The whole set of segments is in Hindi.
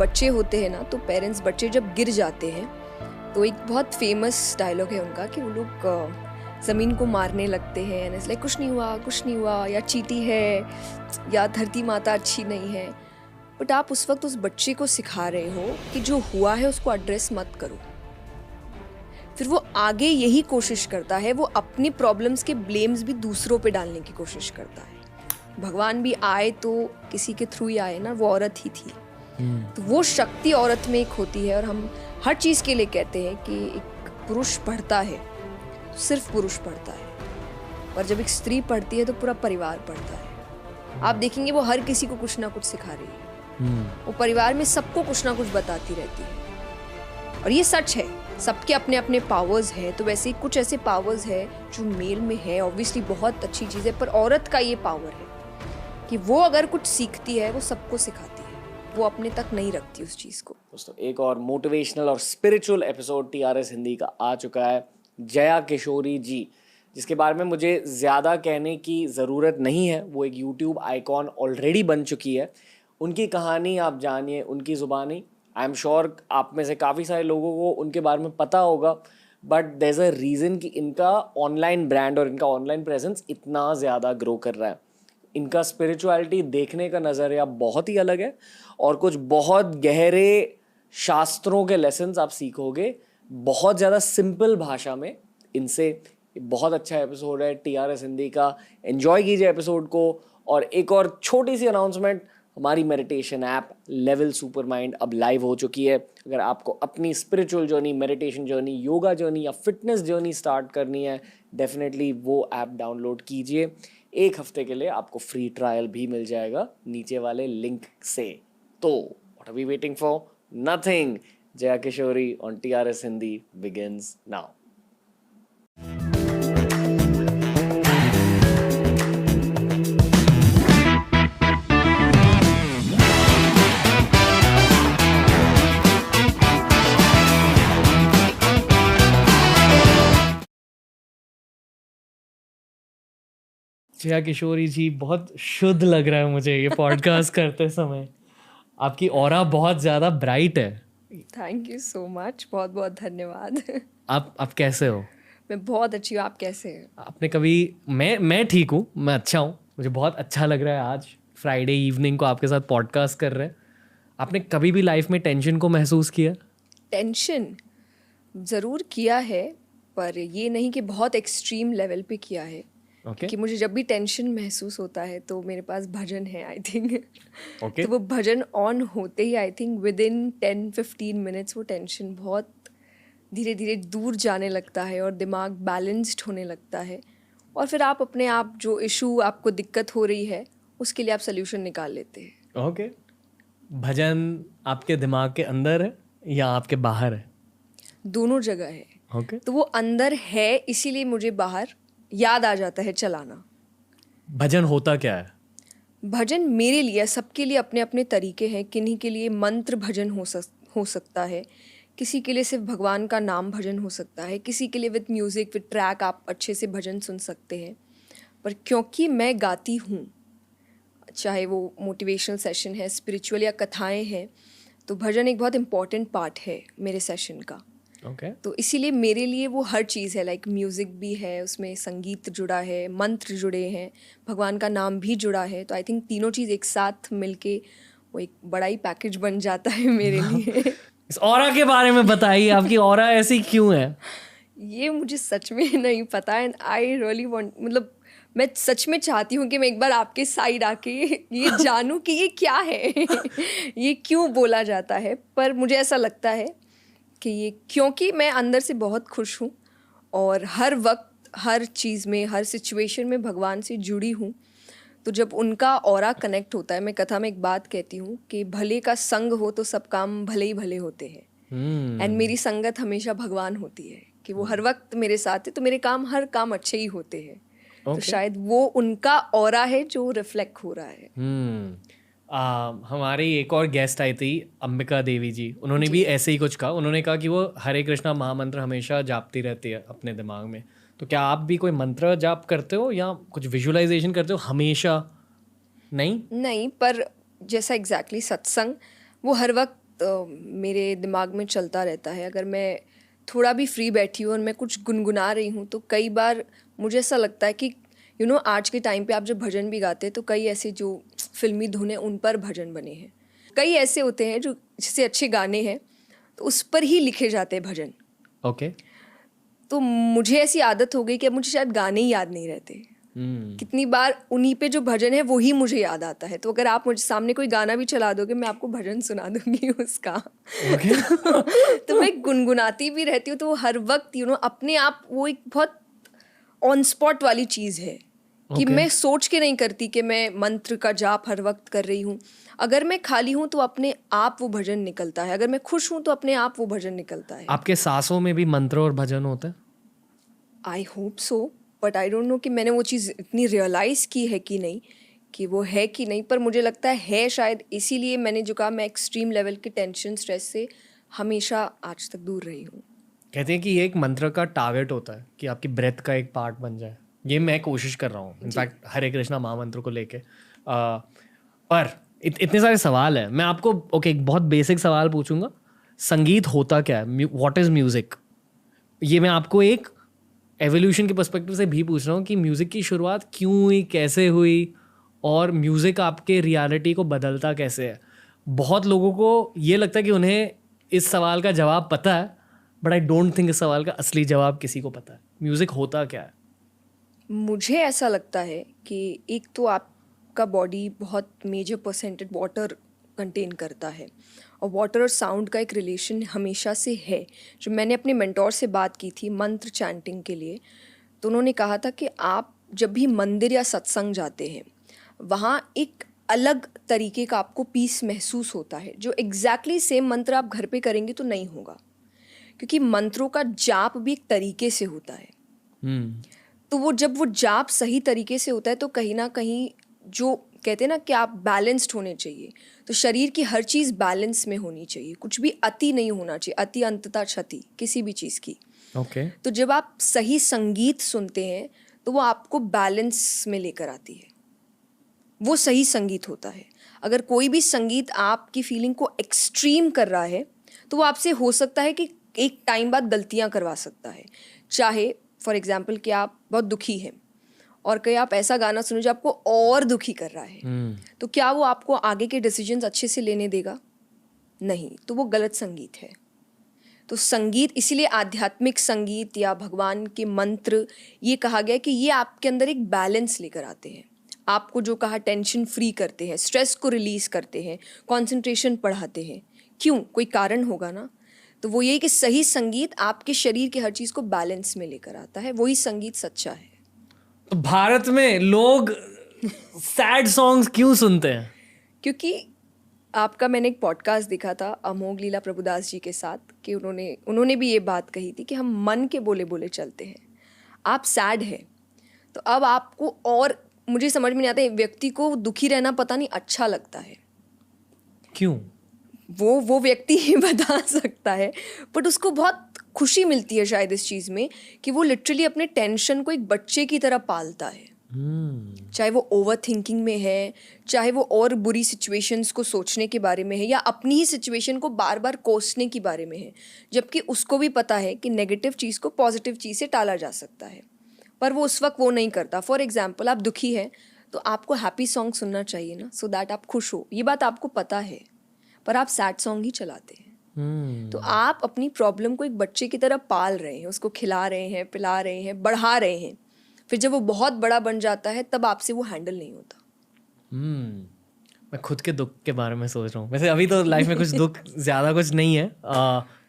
बच्चे होते हैं ना, तो पेरेंट्स बच्चे जब गिर जाते हैं तो एक बहुत फेमस डायलॉग है उनका कि वो लोग ज़मीन को मारने लगते हैं एंड इट्स लाइक कुछ नहीं हुआ, या चींटी है, या धरती माता अच्छी नहीं है. बट आप उस वक्त उस बच्चे को सिखा रहे हो कि जो हुआ है उसको एड्रेस मत करो. फिर वो आगे यही कोशिश करता है, वो अपनी प्रॉब्लम्स के ब्लेम्स भी दूसरों पे डालने की कोशिश करता है. भगवान भी आए तो किसी के थ्रू ही आए ना, वो औरत ही थी. तो वो शक्ति औरत में एक होती है. और हम हर चीज़ के लिए कहते हैं कि एक पुरुष पढ़ता है तो सिर्फ पुरुष पढ़ता है, पर जब एक स्त्री पढ़ती है तो पूरा परिवार पढ़ता है. आप देखेंगे वो हर किसी को कुछ ना कुछ सिखा रही है. वो परिवार में सबको कुछ ना कुछ बताती रहती है. और ये सच है, सबके अपने अपने पावर्स हैं. तो वैसे ही कुछ ऐसे पावर्स है जो मेल में है, ऑब्वियसली बहुत अच्छी चीज़ है. पर औरत का ये पावर है कि वो अगर कुछ सीखती है वो सबको सिखाती है, वो अपने तक नहीं रखती उस चीज़ को. दोस्तों, एक और मोटिवेशनल और स्पिरिचुअल एपिसोड TRS हिंदी का आ चुका है. जया किशोरी जी, जिसके बारे में मुझे ज़्यादा कहने की ज़रूरत नहीं है. वो एक यूट्यूब आइकॉन ऑलरेडी बन चुकी है. उनकी कहानी आप जानिए, उनकी ज़ुबानी. आई एम श्योर आप में से काफ़ी सारे लोगों को उनके बारे में पता होगा, but there is a reason कि इनका ऑनलाइन ब्रांड और इनका ऑनलाइन प्रेजेंस इतना ज़्यादा ग्रो कर रहा है. इनका स्पिरिचुअलिटी देखने का नज़रिया बहुत ही अलग है और कुछ बहुत गहरे शास्त्रों के लेसन्स आप सीखोगे बहुत ज़्यादा सिंपल भाषा में इनसे. बहुत अच्छा एपिसोड है TRS हिंदी का. एंजॉय कीजिए एपिसोड को. और एक और छोटी सी अनाउंसमेंट, हमारी meditation app level super mind अब लाइव हो चुकी है. अगर आपको अपनी spiritual journey, meditation journey, yoga journey या फिटनेस जर्नी स्टार्ट करनी है, डेफिनेटली वो ऐप डाउनलोड कीजिए. 1 हफ्ते के लिए आपको फ्री ट्रायल भी मिल जाएगा नीचे वाले लिंक से. तो what are we waiting for? Nothing. Jaya Kishori on TRS Hindi begins now. Jaya Kishori ji, बहुत शुद्ध लग रहा है मुझे ये पॉडकास्ट करते समय. आपकी ऑरा बहुत ज़्यादा ब्राइट है. थैंक यू सो मच, बहुत बहुत धन्यवाद. आप कैसे हो? मैं बहुत अच्छी हूँ, आप कैसे हैं? आपने कभी मैं ठीक हूँ, मैं अच्छा हूँ. मुझे बहुत अच्छा लग रहा है आज फ्राइडे इवनिंग को आपके साथ पॉडकास्ट कर रहे हैं. आपने कभी भी लाइफ में टेंशन को महसूस किया? टेंशन ज़रूर किया है, पर ये नहीं कि बहुत एक्सट्रीम लेवल पे किया है. ओके. कि मुझे जब भी टेंशन महसूस होता है तो मेरे पास भजन है, आई थिंक. ओके. तो वो भजन ऑन होते ही I think within 10-15 minutes वो टेंशन बहुत धीरे धीरे दूर जाने लगता है और दिमाग बैलेंस्ड होने लगता है. और फिर आप अपने आप जो इशू आपको दिक्कत हो रही है उसके लिए आप सोल्यूशन निकाल लेते हैं. ओके. भजन आपके दिमाग के अंदर है या आपके बाहर है? दोनों जगह है. ओके. तो वो अंदर है, इसीलिए मुझे बाहर याद आ जाता है चलाना. भजन होता क्या है? भजन मेरे लिए, सबके लिए अपने अपने तरीके हैं. किन्हीं के लिए मंत्र भजन हो सकता है, किसी के लिए सिर्फ भगवान का नाम भजन हो सकता है, किसी के लिए विद म्यूज़िक विद ट्रैक आप अच्छे से भजन सुन सकते हैं. पर क्योंकि मैं गाती हूँ, चाहे वो मोटिवेशनल सेशन है, स्पिरिचुअल या कथाएं हैं, तो भजन एक बहुत इम्पॉर्टेंट पार्ट है मेरे सेशन का. ओके. तो इसीलिए मेरे लिए वो हर चीज़ है. लाइक म्यूज़िक भी है, उसमें संगीत जुड़ा है, मंत्र जुड़े हैं, भगवान का नाम भी जुड़ा है. तो आई थिंक तीनों चीज़ एक साथ मिलके वो एक बड़ा ही पैकेज बन जाता है मेरे लिए. इस ऑरा के बारे में बताइए, आपकी ऑरा ऐसी क्यों है? ये मुझे सच में नहीं पता. एंड आई रियली वांट, मतलब मैं सच में चाहती हूँ कि मैं एक बार आपके साइड आके ये जानूँ कि ये क्या है. ये क्यों बोला जाता है. पर मुझे ऐसा लगता है कि ये क्योंकि मैं अंदर से बहुत खुश हूँ और हर वक्त हर चीज़ में, हर सिचुएशन में भगवान से जुड़ी हूँ. तो जब उनका ऑरा कनेक्ट होता है, मैं कथा में एक बात कहती हूँ कि भले का संग हो तो सब काम भले ही भले होते हैं. एंड मेरी संगत हमेशा भगवान होती है कि वो हर वक्त मेरे साथ है, तो मेरे हर काम अच्छे ही होते हैं. तो शायद वो उनका ऑरा है जो रिफ्लेक्ट हो रहा है. हमारी एक और गेस्ट आई थी, अंबिका देवी जी. उन्होंने भी ऐसे ही कुछ कहा. उन्होंने कहा कि वो हरे कृष्णा महामंत्र हमेशा जापती रहती है अपने दिमाग में. तो क्या आप भी कोई मंत्र जाप करते हो या कुछ विजुअलाइजेशन करते हो हमेशा? नहीं, पर जैसा एग्जैक्टली सत्संग, वो हर वक्त मेरे दिमाग में चलता रहता है। अगर मैं थोड़ा भी फ्री बैठी हूँ और मैं कुछ गुनगुना रही हूँ तो कई बार मुझे ऐसा लगता है कि आज के टाइम पे आप जब भजन भी गाते हैं तो कई ऐसे जो फिल्मी धुन है उन पर भजन बने हैं, कई ऐसे होते हैं जो जिससे अच्छे गाने हैं तो उस पर ही लिखे जाते हैं भजन। ओके। तो मुझे ऐसी आदत हो गई कि अब मुझे शायद गाने ही याद नहीं रहते। कितनी बार उन्हीं पे जो भजन है वही मुझे याद आता है। तो अगर आप मुझे सामने कोई गाना भी चला दोगे मैं आपको भजन सुना दूंगी उसका। तो मैं गुनगुनाती भी रहती हूँ। तो हर वक्त अपने आप वो एक बहुत ऑन स्पॉट वाली चीज़ है कि मैं सोच के नहीं करती कि मैं मंत्र का जाप हर वक्त कर रही हूँ। अगर मैं खाली हूँ तो अपने आप वो भजन निकलता है, अगर मैं खुश हूँ तो अपने आप वो भजन निकलता है। आपके सांसों में भी मंत्र और भजन होता है? I hope so, but I don't know कि मैंने वो चीज़ इतनी रियलाइज़ की है कि नहीं, कि वो है कि नहीं, पर मुझे लगता है शायद। इसीलिए मैंने जो कहा, मैं एक्सट्रीम लेवल के टेंशन स्ट्रेस से हमेशा आज तक दूर रही हूँ। कहते हैं कि ये एक मंत्र का टारगेट होता है कि आपकी ब्रेथ का एक पार्ट बन जाए। ये मैं कोशिश कर रहा हूँ इनफैक्ट हरे कृष्णा महामंत्र को लेके। पर इतने सारे सवाल हैं, मैं आपको एक बहुत बेसिक सवाल पूछूंगा। संगीत होता क्या है? What is music? ये मैं आपको एक एवोल्यूशन के पर्सपेक्टिव से भी पूछ रहा हूँ कि म्यूज़िक की शुरुआत क्यों हुई, कैसे हुई, और म्यूज़िक आपके रियलिटी को बदलता कैसे है। बहुत लोगों को ये लगता है कि उन्हें इस सवाल का जवाब पता है, बट आई डोंट थिंक इस सवाल का असली जवाब किसी को पता है। म्यूज़िक होता क्या है? मुझे ऐसा लगता है कि एक तो आपका बॉडी बहुत मेजर परसेंटेज वाटर कंटेन करता है, और वाटर और साउंड का एक रिलेशन हमेशा से है। जो मैंने अपने मेंटोर से बात की थी मंत्र चैंटिंग के लिए, तो उन्होंने कहा था कि आप जब भी मंदिर या सत्संग जाते हैं वहाँ एक अलग तरीके का आपको पीस महसूस होता है, जो एग्जैक्टली सेम मंत्र आप घर पे करेंगे तो नहीं होगा, क्योंकि मंत्रों का जाप भी एक तरीके से होता है। तो जब वो जाप सही तरीके से होता है तो कहीं ना कहीं जो कहते हैं ना कि आप बैलेंस्ड होने चाहिए, तो शरीर की हर चीज़ बैलेंस में होनी चाहिए, कुछ भी अति नहीं होना चाहिए। अति अंततः क्षति किसी भी चीज़ की। तो जब आप सही संगीत सुनते हैं तो वो आपको बैलेंस में लेकर आती है, वो सही संगीत होता है। अगर कोई भी संगीत आपकी फीलिंग को एक्सट्रीम कर रहा है तो वो आपसे हो सकता है कि एक टाइम बाद गलतियाँ करवा सकता है। चाहे फॉर एग्जाम्पल कि आप बहुत दुखी हैं और कहीं आप ऐसा गाना सुनो जो आपको और दुखी कर रहा है, तो क्या वो आपको आगे के डिसीजंस अच्छे से लेने देगा? नहीं, तो वो गलत संगीत है। तो संगीत, इसीलिए आध्यात्मिक संगीत या भगवान के मंत्र, ये कहा गया कि ये आपके अंदर एक बैलेंस लेकर आते हैं। आपको जो कहा टेंशन फ्री करते हैं, स्ट्रेस को रिलीज करते हैं, कंसंट्रेशन बढ़ाते हैं। क्यों? कोई कारण होगा ना। तो वो यही कि सही संगीत आपके शरीर के हर चीज़ को बैलेंस में लेकर आता है, वही संगीत सच्चा है। तो भारत में लोग सैड सॉन्ग्स क्यों सुनते हैं? क्योंकि आपका मैंने एक पॉडकास्ट देखा था अमोघ लीला प्रभुदास जी के साथ, कि उन्होंने भी ये बात कही थी कि हम मन के बोले बोले चलते हैं। आप सैड हैं तो अब आपको, और मुझे समझ में नहीं आता, व्यक्ति को दुखी रहना पता नहीं अच्छा लगता है क्यों? वो व्यक्ति ही बता सकता है, बट उसको बहुत खुशी मिलती है शायद इस चीज़ में कि वो लिटरली अपने टेंशन को एक बच्चे की तरह पालता है। चाहे वो ओवर थिंकिंग में है, चाहे वो और बुरी सिचुएशंस को सोचने के बारे में है, या अपनी ही सिचुएशन को बार बार कोसने के बारे में है, जबकि उसको भी पता है कि नेगेटिव चीज़ को पॉजिटिव चीज़ से टाला जा सकता है, पर वो उस वक्त वो नहीं करता। फॉर एग्जाम्पल, आप दुखी हैं तो आपको हैप्पी सॉन्ग सुनना चाहिए ना, सो दैट आप खुश हो। ये बात आपको पता है, पर आप सैड सॉन्ग ही चलाते हैं। तो आप अपनी प्रॉब्लम को एक बच्चे की तरह पाल रहे हैं, उसको खिला रहे हैं, पिला रहे हैं, बढ़ा रहे हैं। फिर जब वो बहुत बड़ा बन जाता है तब आपसे वो हैंडल नहीं होता। मैं खुद के दुख के बारे में सोच रहा हूँ। वैसे अभी तो लाइफ में कुछ दुख ज़्यादा कुछ नहीं है,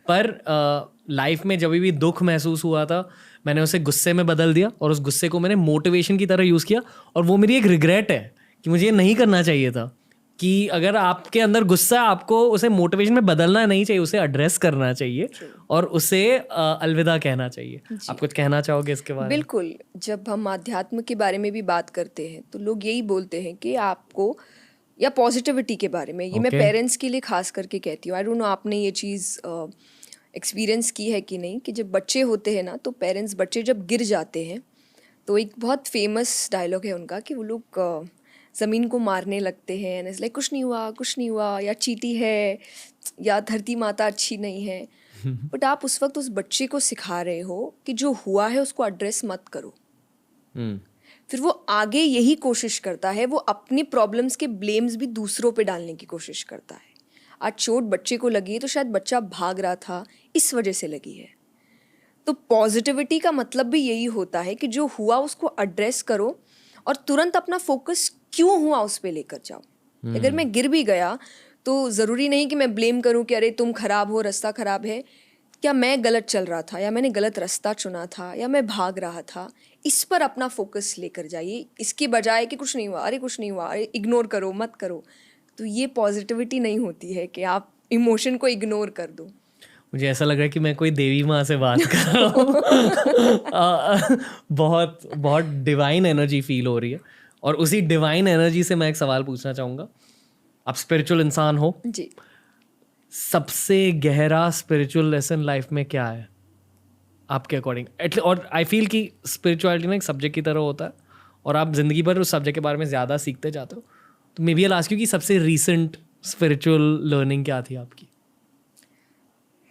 पर लाइफ में जब भी दुख महसूस हुआ था मैंने उसे गुस्से में बदल दिया, और उस गुस्से को मैंने मोटिवेशन की तरह यूज़ किया। और वो मेरी एक रिग्रेट है कि मुझे ये नहीं करना चाहिए था, कि अगर आपके अंदर गुस्सा है आपको उसे मोटिवेशन में बदलना नहीं चाहिए, उसे एड्रेस करना चाहिए और उसे अलविदा कहना चाहिए। आप कुछ कहना चाहोगे इसके बारे में? बिल्कुल। जब हम अध्यात्म के बारे में भी बात करते हैं तो लोग यही बोलते हैं कि आपको, या पॉजिटिविटी के बारे में, ये मैं पेरेंट्स के लिए खास करके कहती हूँ। आई डोंट नो आपने ये चीज़ एक्सपीरियंस की है कि नहीं, कि जब बच्चे होते हैं ना तो बच्चे जब गिर जाते हैं तो एक बहुत फेमस डायलॉग है उनका कि वो लोग ज़मीन को मारने लगते हैं एंड इट्स लाइक कुछ नहीं हुआ या चींटी है या धरती माता अच्छी नहीं है. बट आप उस वक्त उस बच्चे को सिखा रहे हो कि जो हुआ है उसको एड्रेस मत करो. फिर वो आगे यही कोशिश करता है, वो अपनी प्रॉब्लम्स के ब्लेम्स भी दूसरों पे डालने की कोशिश करता है. आज चोट बच्चे को लगी है तो शायद बच्चा भाग रहा था, इस वजह से लगी है. तो पॉजिटिविटी का मतलब भी यही होता है कि जो हुआ उसको एड्रेस करो और तुरंत अपना फोकस क्यों हुआ उस पर लेकर जाओ. अगर मैं गिर भी गया तो ज़रूरी नहीं कि मैं ब्लेम करूं कि अरे तुम खराब हो, रास्ता ख़राब है. क्या मैं गलत चल रहा था या मैंने गलत रास्ता चुना था या मैं भाग रहा था, इस पर अपना फोकस लेकर जाइए, इसके बजाय कि कुछ नहीं हुआ, अरे इग्नोर करो, मत करो. तो ये पॉजिटिविटी नहीं होती है कि आप इमोशन को इग्नोर कर दो. मुझे ऐसा लग रहा है कि मैं कोई देवी माँ से बात कर रहा हूँ. बहुत बहुत डिवाइन एनर्जी फील हो रही है. और उसी डिवाइन एनर्जी से मैं एक सवाल पूछना चाहूँगा. आप स्पिरिचुअल इंसान हो जी. सबसे गहरा स्पिरिचुअल लेसन लाइफ में क्या है आपके अकॉर्डिंग? और आई फील कि स्पिरिचुअलिटी ना एक सब्जेक्ट की तरह होता है और आप जिंदगी भर उस सब्जेक्ट के बारे में ज़्यादा सीखते जाते हो. तो maybe I ask you कि सबसे रीसेंट स्पिरिचुअल लर्निंग क्या थी आपकी?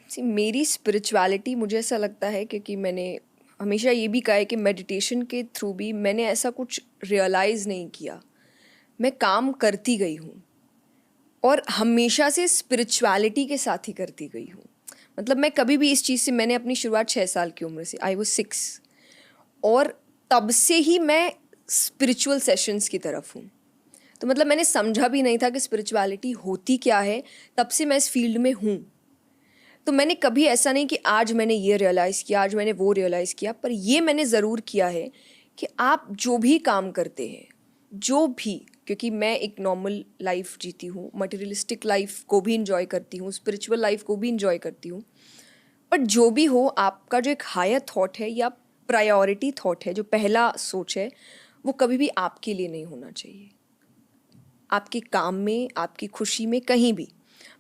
मेरी स्पिरिचुअलिटी मुझे ऐसा लगता है क्योंकि मैंने हमेशा ये भी कहा है कि मेडिटेशन के थ्रू भी मैंने ऐसा कुछ रियलाइज़ नहीं किया. मैं काम करती गई हूँ और हमेशा से स्पिरिचुअलिटी के साथ ही करती गई हूँ. मतलब मैं कभी भी इस चीज़ से, मैंने अपनी शुरुआत 6 साल की उम्र से, आई वाज 6, और तब से ही मैं स्पिरिचुअल सेशंस की तरफ हूँ. तो मतलब मैंने समझा भी नहीं था कि स्पिरिचुअलिटी होती क्या है, तब से मैं इस फील्ड में हूँ. तो मैंने कभी ऐसा नहीं कि आज मैंने ये रियलाइज़ किया, आज मैंने वो रियलाइज़ किया, पर ये मैंने ज़रूर किया है कि आप जो भी काम करते हैं, जो भी, क्योंकि मैं एक नॉर्मल लाइफ जीती हूँ, मटेरियलिस्टिक लाइफ को भी इंजॉय करती हूँ, स्पिरिचुअल लाइफ को भी इंजॉय करती हूँ, बट जो भी हो, आपका जो एक हायर थॉट है या प्रायोरिटी थॉट है, जो पहला सोच है, वो कभी भी आपके लिए नहीं होना चाहिए. आपके काम में, आपकी खुशी में, कहीं भी.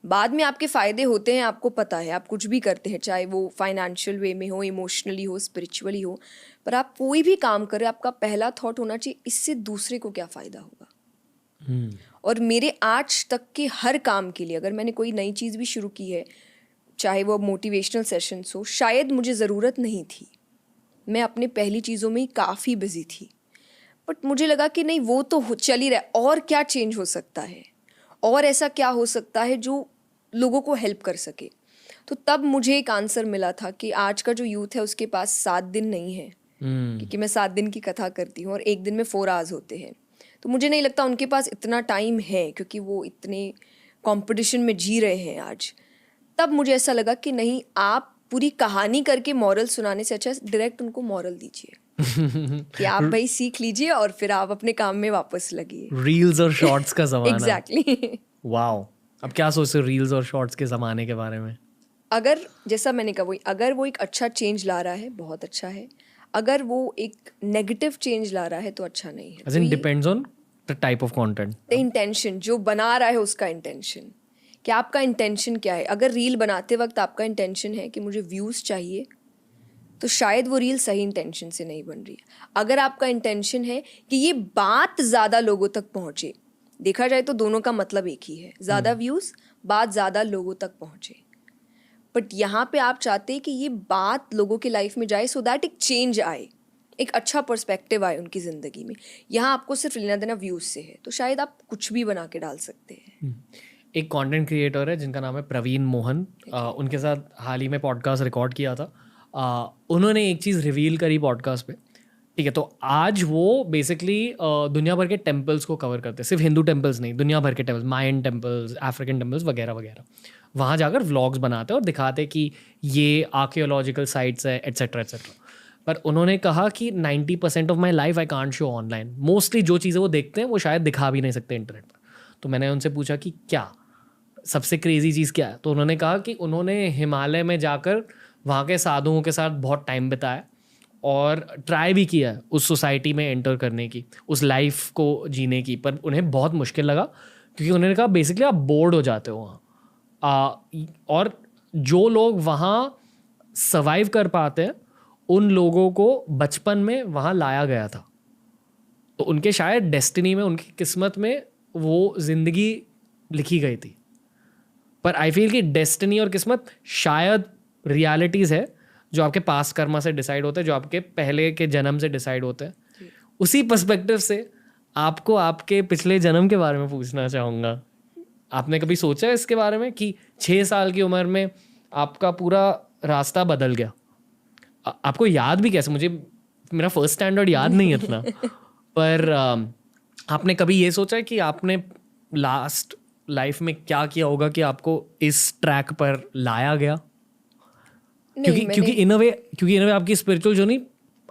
बाद में आपके फ़ायदे होते हैं, आपको पता है, आप कुछ भी करते हैं, चाहे वो फाइनेंशियल वे में हो, इमोशनली हो, स्पिरिचुअली हो, पर आप कोई भी काम कर रहे हैं, आपका पहला थॉट होना चाहिए इससे दूसरे को क्या फ़ायदा होगा. और मेरे आज तक के हर काम के लिए, अगर मैंने कोई नई चीज़ भी शुरू की है, चाहे वो मोटिवेशनल सेशंस हो, शायद मुझे ज़रूरत नहीं थी, मैं अपने पहली चीज़ों में ही काफ़ी बिजी थी, बट मुझे लगा कि नहीं, वो तो चल ही रहा है, और क्या चेंज हो सकता है, और ऐसा क्या हो सकता है जो लोगों को हेल्प कर सके. तो तब मुझे एक आंसर मिला था कि आज का जो यूथ है उसके पास 7 दिन नहीं है, क्योंकि मैं 7 दिन की कथा करती हूँ और एक दिन में 4 आवर्स होते हैं. तो मुझे नहीं लगता उनके पास इतना टाइम है, क्योंकि वो इतने कंपटीशन में जी रहे हैं आज. तब मुझे ऐसा लगा कि नहीं, आप पूरी कहानी करके मॉरल सुनाने से अच्छा डायरेक्ट उनको मॉरल दीजिए कि आप भाई सीख लीजिए और फिर आप अपने काम में वापस लगिए. रील्स और शॉर्ट्स का ज़माना. एग्जैक्टली. वाओ. अब क्या सोचते हो रील्स और शॉर्ट्स के ज़माने के बारे में? अगर, जैसा मैंने कहा, अगर वो एक अच्छा चेंज ला रहा है, बहुत अच्छा है. अगर वो एक नेगेटिव चेंज ला रहा है तो अच्छा नहीं है. As in depends on the type of content. The intention, जो बना रहा है उसका इंटेंशन, कि आपका इंटेंशन क्या है. अगर रील बनाते वक्त आपका इंटेंशन है कि मुझे व्यूज़ चाहिए, तो शायद वो रील सही इंटेंशन से नहीं बन रही है. अगर आपका इंटेंशन है कि ये बात ज़्यादा लोगों तक पहुँचे, देखा जाए तो दोनों का मतलब एक ही है, ज़्यादा व्यूज़, बात ज़्यादा लोगों तक पहुँचे. बट यहाँ पे आप चाहते हैं कि ये बात लोगों की लाइफ में जाए, सो दैट एक चेंज आए, एक अच्छा पर्सपेक्टिव आए उनकी ज़िंदगी में. यहाँ आपको सिर्फ लेना देना व्यूज़ से है, तो शायद आप कुछ भी बना के डाल सकते हैं. एक कंटेंट क्रिएटर है जिनका नाम है प्रवीण मोहन. उनके साथ हाल ही में पॉडकास्ट रिकॉर्ड किया था. उन्होंने एक चीज़ रिवील करी पॉडकास्ट पे, ठीक है. तो आज वो बेसिकली दुनिया भर के टेम्पल्स को कवर करते हैं, सिर्फ हिंदू टेम्पल्स नहीं, दुनिया भर के टेम्पल्स, मायन टेम्पल्स, अफ्रीकन टेम्पल्स वगैरह वगैरह. वहाँ जाकर व्लॉग्स बनाते हैं और दिखाते हैं कि ये आर्कियोलॉजिकल साइट्स है, एट्सेट्रा एट्सेट्रा. पर उन्होंने कहा कि 90% of my life I can't show online. Mostly जो चीज़ें वो देखते हैं वो शायद दिखा भी नहीं सकते इंटरनेट पर. तो मैंने उनसे पूछा कि क्या सबसे क्रेजी चीज़ क्या है. तो उन्होंने कहा कि उन्होंने हिमालय में जाकर वहाँ के साधुओं के साथ बहुत टाइम बिताया और ट्राई भी किया उस सोसाइटी में एंटर करने की, उस लाइफ को जीने की, पर उन्हें बहुत मुश्किल लगा, क्योंकि उन्होंने कहा बेसिकली आप बोर्ड हो जाते हो वहाँ. और जो लोग वहाँ सर्वाइव कर पाते हैं उन लोगों को बचपन में वहाँ लाया गया था. तो उनके शायद डेस्टिनी में, उनकी किस्मत में वो जिंदगी लिखी गई थी। पर आई फील कि डेस्टिनी और किस्मत शायद रियलिटीज़ है जो आपके पास कर्मा से डिसाइड होते हैं, जो आपके पहले के जन्म से डिसाइड होते हैं। उसी पर्सपेक्टिव से आपको आपके पिछले जन्म के बारे में पूछना चाहूँगा। आपने कभी सोचा है इसके बारे में कि 6 साल की उम्र में आपका पूरा रास्ता बदल गया? आपको याद भी कैसे? मुझे मेरा फर्स्ट स्टैंडर्ड याद नहीं है इतना। पर आपने कभी ये सोचा है कि आपने लास्ट लाइफ में क्या किया होगा कि आपको इस ट्रैक पर लाया गया? क्योंकि इन अ वे आपकी स्पिरिचुअल जर्नी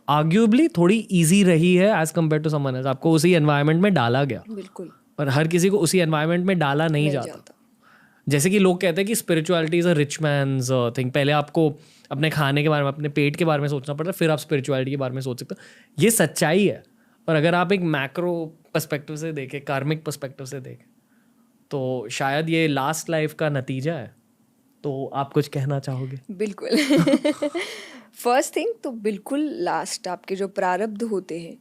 आर्ग्यूबली थोड़ी इजी रही है as compared to someone else. आपको उसी एनवायरनमेंट में डाला गया, बिल्कुल, पर हर किसी को उसी एनवायरनमेंट में डाला नहीं जाता। जैसे कि लोग कहते हैं कि spirituality is a rich mains thing. पहले आपको अपने खाने के बारे में, अपने पेट के बारे में सोचना पड़ता है, फिर आप स्पिरिचुअलिटी के बारे में सोच सकते हो। ये सच्चाई है। और अगर आप एक मैक्रो पर्सपेक्टिव से देखें, कार्मिक पर्सपेक्टिव से देखें, तो शायद ये लास्ट लाइफ का नतीजा है। तो आप कुछ कहना चाहोगे? बिल्कुल। फर्स्ट थिंग तो बिल्कुल लास्ट आपके जो प्रारब्ध होते हैं,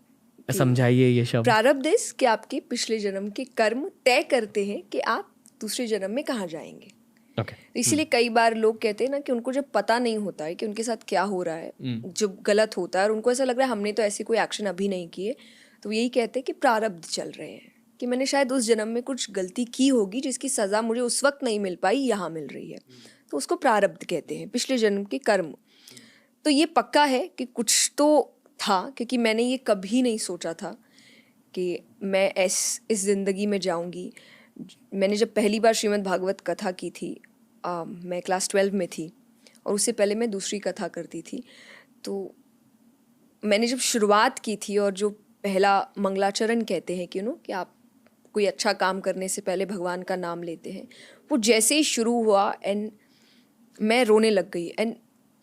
समझाइए ये शब्द। प्रारब्ध इस कि आपके पिछले जन्म के कर्म तय करते हैं कि आप दूसरे जन्म में कहाँ जाएंगे। Okay. इसीलिए कई बार लोग कहते हैं ना कि उनको जब पता नहीं होता है कि उनके साथ क्या हो रहा है, जो गलत होता है, और उनको ऐसा लग रहा है हमने तो ऐसे कोई एक्शन अभी नहीं किए, तो यही कहते हैं कि प्रारब्ध चल रहे हैं, कि मैंने शायद उस जन्म में कुछ गलती की होगी जिसकी सज़ा मुझे उस वक्त नहीं मिल पाई, यहाँ मिल रही है, तो उसको प्रारब्ध कहते हैं, पिछले जन्म के कर्म। तो ये पक्का है कि कुछ तो था, क्योंकि मैंने ये कभी नहीं सोचा था कि मैं इस ज़िंदगी में जाऊंगी। मैंने जब पहली बार श्रीमद् भागवत कथा की थी, मैं क्लास 12 में थी, और उससे पहले मैं दूसरी कथा करती थी। तो मैंने जब शुरुआत की थी, और जो पहला मंगलाचरण कहते हैं कि कि आप कोई अच्छा काम करने से पहले भगवान का नाम लेते हैं, वो जैसे ही शुरू हुआ एंड मैं रोने लग गई। एंड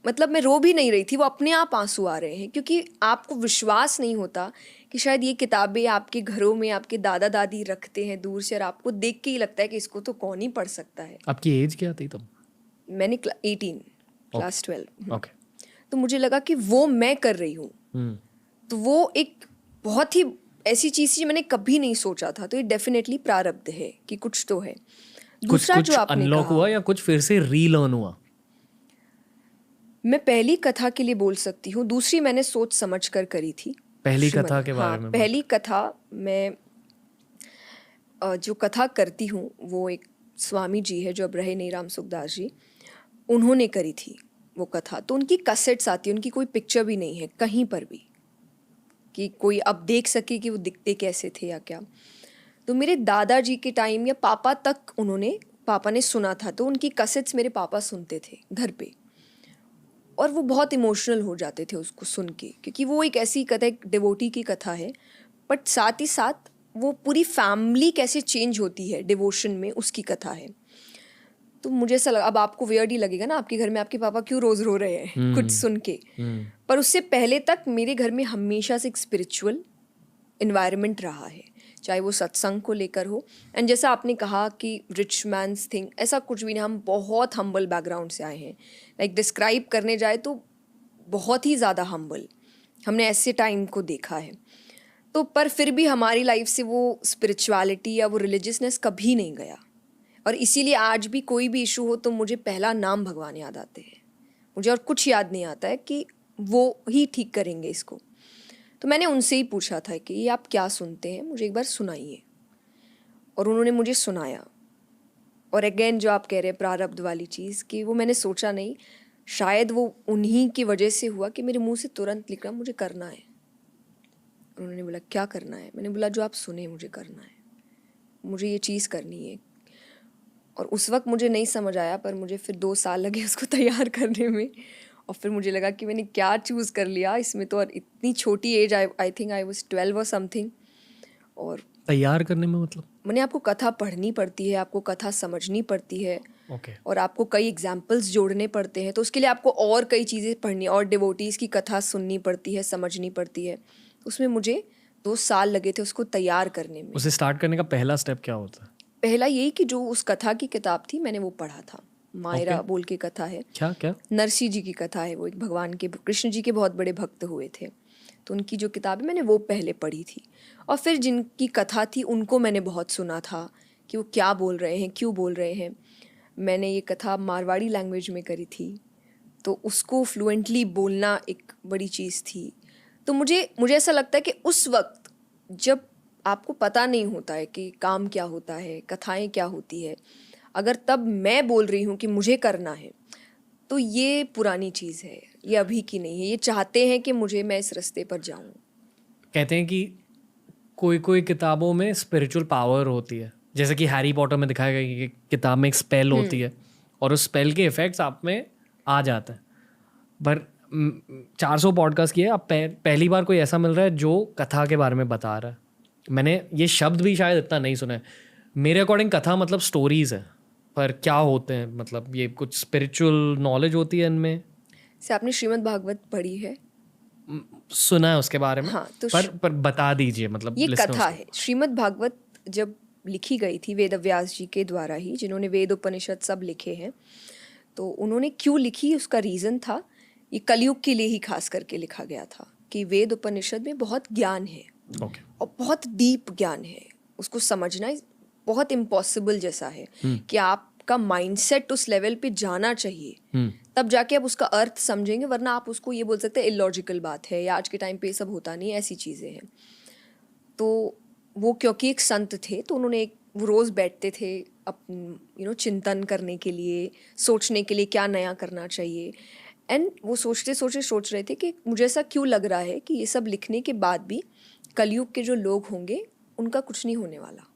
मतलब मैं रो भी नहीं रही थी, वो अपने आप आंसू आ रहे हैं, क्योंकि आपको विश्वास नहीं होता कि शायद ये किताबें आपके घरों में आपके दादा दादी रखते हैं दूर से, और आपको देख के ही लगता है कि इसको तो कौन ही पढ़ सकता है। आपकी एज क्या थी तब? मैंने 18, क्लास 12। ओके। तो मुझे लगा कि वो मैं कर रही हूँ, तो वो एक बहुत ही ऐसी चीज़ थी मैंने कभी नहीं सोचा था। तो ये डेफिनेटली प्रारब्ध है कि कुछ तो है। दूसरा जो आपने अनलॉक हुआ या कुछ फिर से रीलर्न हुआ? मैं पहली कथा के लिए बोल सकती हूँ, दूसरी मैंने सोच समझ कर करी थी। पहली कथा के बारे में? पहली कथा मैं जो कथा करती हूँ वो एक स्वामी जी है जो अब रहे नहीं, राम सुखदास जी, उन्होंने करी थी वो कथा। तो उनकी कैसेट्स आती है, उनकी कोई पिक्चर भी नहीं है कहीं पर भी कि कोई अब देख सके कि वो दिखते कैसे थे या क्या। तो मेरे दादाजी के टाइम या पापा तक पापा ने सुना था, तो उनकी कैसेट्स मेरे पापा सुनते थे घर पे, और वो बहुत इमोशनल हो जाते थे उसको सुन के, क्योंकि वो एक ऐसी कथा, एक डिवोटी की कथा है, बट साथ ही साथ वो पूरी फैमिली कैसे चेंज होती है डिवोशन में, उसकी कथा है। तो मुझे ऐसा लगा, अब आपको वियर्ड ही लगेगा ना, आपके घर में आपके पापा क्यों रोज़ रो रहे हैं कुछ सुन के, पर उससे पहले तक मेरे घर में हमेशा से एक स्पिरिचुअल इन्वायरमेंट रहा है, चाहे वो सत्संग को लेकर हो। एंड जैसा आपने कहा कि रिच मैन्स थिंग, ऐसा कुछ भी नहीं, हम बहुत हम्बल बैकग्राउंड से आए हैं। लाइक डिस्क्राइब करने जाए तो बहुत ही ज़्यादा हम्बल, हमने ऐसे टाइम को देखा है। तो पर फिर भी हमारी लाइफ से वो स्पिरिचुअलिटी या वो रिलीजियसनेस कभी नहीं गया, और इसीलिए आज भी कोई भी इशू हो तो मुझे पहला नाम भगवान याद आते हैं, मुझे और कुछ याद नहीं आता है कि वो ही ठीक करेंगे इसको। तो मैंने उनसे ही पूछा था कि ये आप क्या सुनते हैं, मुझे एक बार सुनाइए, और उन्होंने मुझे सुनाया। और अगेन जो आप कह रहे हैं प्रारब्ध वाली चीज़, कि वो मैंने सोचा नहीं, शायद वो उन्हीं की वजह से हुआ कि मेरे मुंह से तुरंत निकला मुझे करना है। उन्होंने बोला क्या करना है, मैंने बोला जो आप सुने मुझे करना है, मुझे ये चीज़ करनी है। और उस वक्त मुझे नहीं समझ आया, पर मुझे फिर 2 साल लगे उसको तैयार करने में, और फिर मुझे लगा कि मैंने क्या चूज़ कर लिया इसमें तो। और इतनी छोटी age, I think I was 12 और समथिंग। और तैयार करने में मतलब मैंने, आपको कथा पढ़नी पड़ती है, आपको कथा समझनी पड़ती है, और आपको कई एग्जाम्पल्स जोड़ने पड़ते हैं, तो उसके लिए आपको और कई चीज़ें पढ़नी, और डिवोटीज़ की कथा सुननी पड़ती है, समझनी पड़ती है। उसमें मुझे 2 साल लगे थे उसको तैयार करने में। उसे स्टार्ट करने का पहला स्टेप क्या होता है? पहला यही कि जो उस कथा की किताब थी मैंने वो पढ़ा था, मायरा बोल के कथा है। क्या? नरसिंह जी की कथा है, वो एक भगवान के, कृष्ण जी के बहुत बड़े भक्त हुए थे। तो उनकी जो किताब है मैंने वो पहले पढ़ी थी, और फिर जिनकी कथा थी उनको मैंने बहुत सुना था कि वो क्या बोल रहे हैं, क्यों बोल रहे हैं। मैंने ये कथा मारवाड़ी लैंग्वेज में करी थी, तो उसको फ्लुएंटली बोलना एक बड़ी चीज़ थी। तो मुझे ऐसा लगता है कि उस वक्त जब आपको पता नहीं होता है कि काम क्या होता है, कथाएं क्या होती है, अगर तब मैं बोल रही हूँ कि मुझे करना है, तो ये पुरानी चीज़ है, ये अभी की नहीं है। ये चाहते हैं कि मैं इस रास्ते पर जाऊँ। कहते हैं कि कोई कोई किताबों में स्पिरिचुअल पावर होती है, जैसे कि हैरी पॉटर में दिखाया गया कि किताब में एक स्पेल होती है और उस स्पेल के इफेक्ट्स आप में आ जाते हैं। पर 400 पॉडकास्ट किए, अब पहली बार कोई ऐसा मिल रहा है जो कथा के बारे में बता रहा है। मैंने ये शब्द भी शायद इतना नहीं सुना है। मेरे अकॉर्डिंग कथा मतलब स्टोरीज है, पर क्या होते हैं, मतलब ये कुछ स्पिरिचुअल नॉलेज होती है इनमें? से आपने श्रीमद् भागवत पढ़ी है? सुना है उसके बारे में। हाँ, तो पर बता दीजिए, मतलब ये listeners कथा को। है। श्रीमद् भागवत जब लिखी गई थी वेद व्यास जी के द्वारा ही, जिन्होंने वेद उपनिषद सब लिखे हैं, तो उन्होंने क्यों लिखी उसका रीज़न था, ये कलयुग के लिए ही खास करके लिखा गया था कि वेद उपनिषद में बहुत ज्ञान है ओके। और बहुत डीप ज्ञान है। उसको समझना बहुत इम्पॉसिबल जैसा है कि आपका माइंडसेट उस लेवल पे जाना चाहिए, तब जाके आप उसका अर्थ समझेंगे, वरना आप उसको ये बोल सकते हैं इलॉजिकल बात है, या आज के टाइम पे ये सब होता नहीं, ऐसी चीज़ें हैं। तो वो क्योंकि एक संत थे, तो उन्होंने वो रोज़ बैठते थे चिंतन करने के लिए, सोचने के लिए क्या नया करना चाहिए। एंड वो सोच रहे थे कि मुझे ऐसा क्यों लग रहा है कि ये सब लिखने के बाद भी कलयुग के जो लोग होंगे उनका कुछ नहीं होने वाला।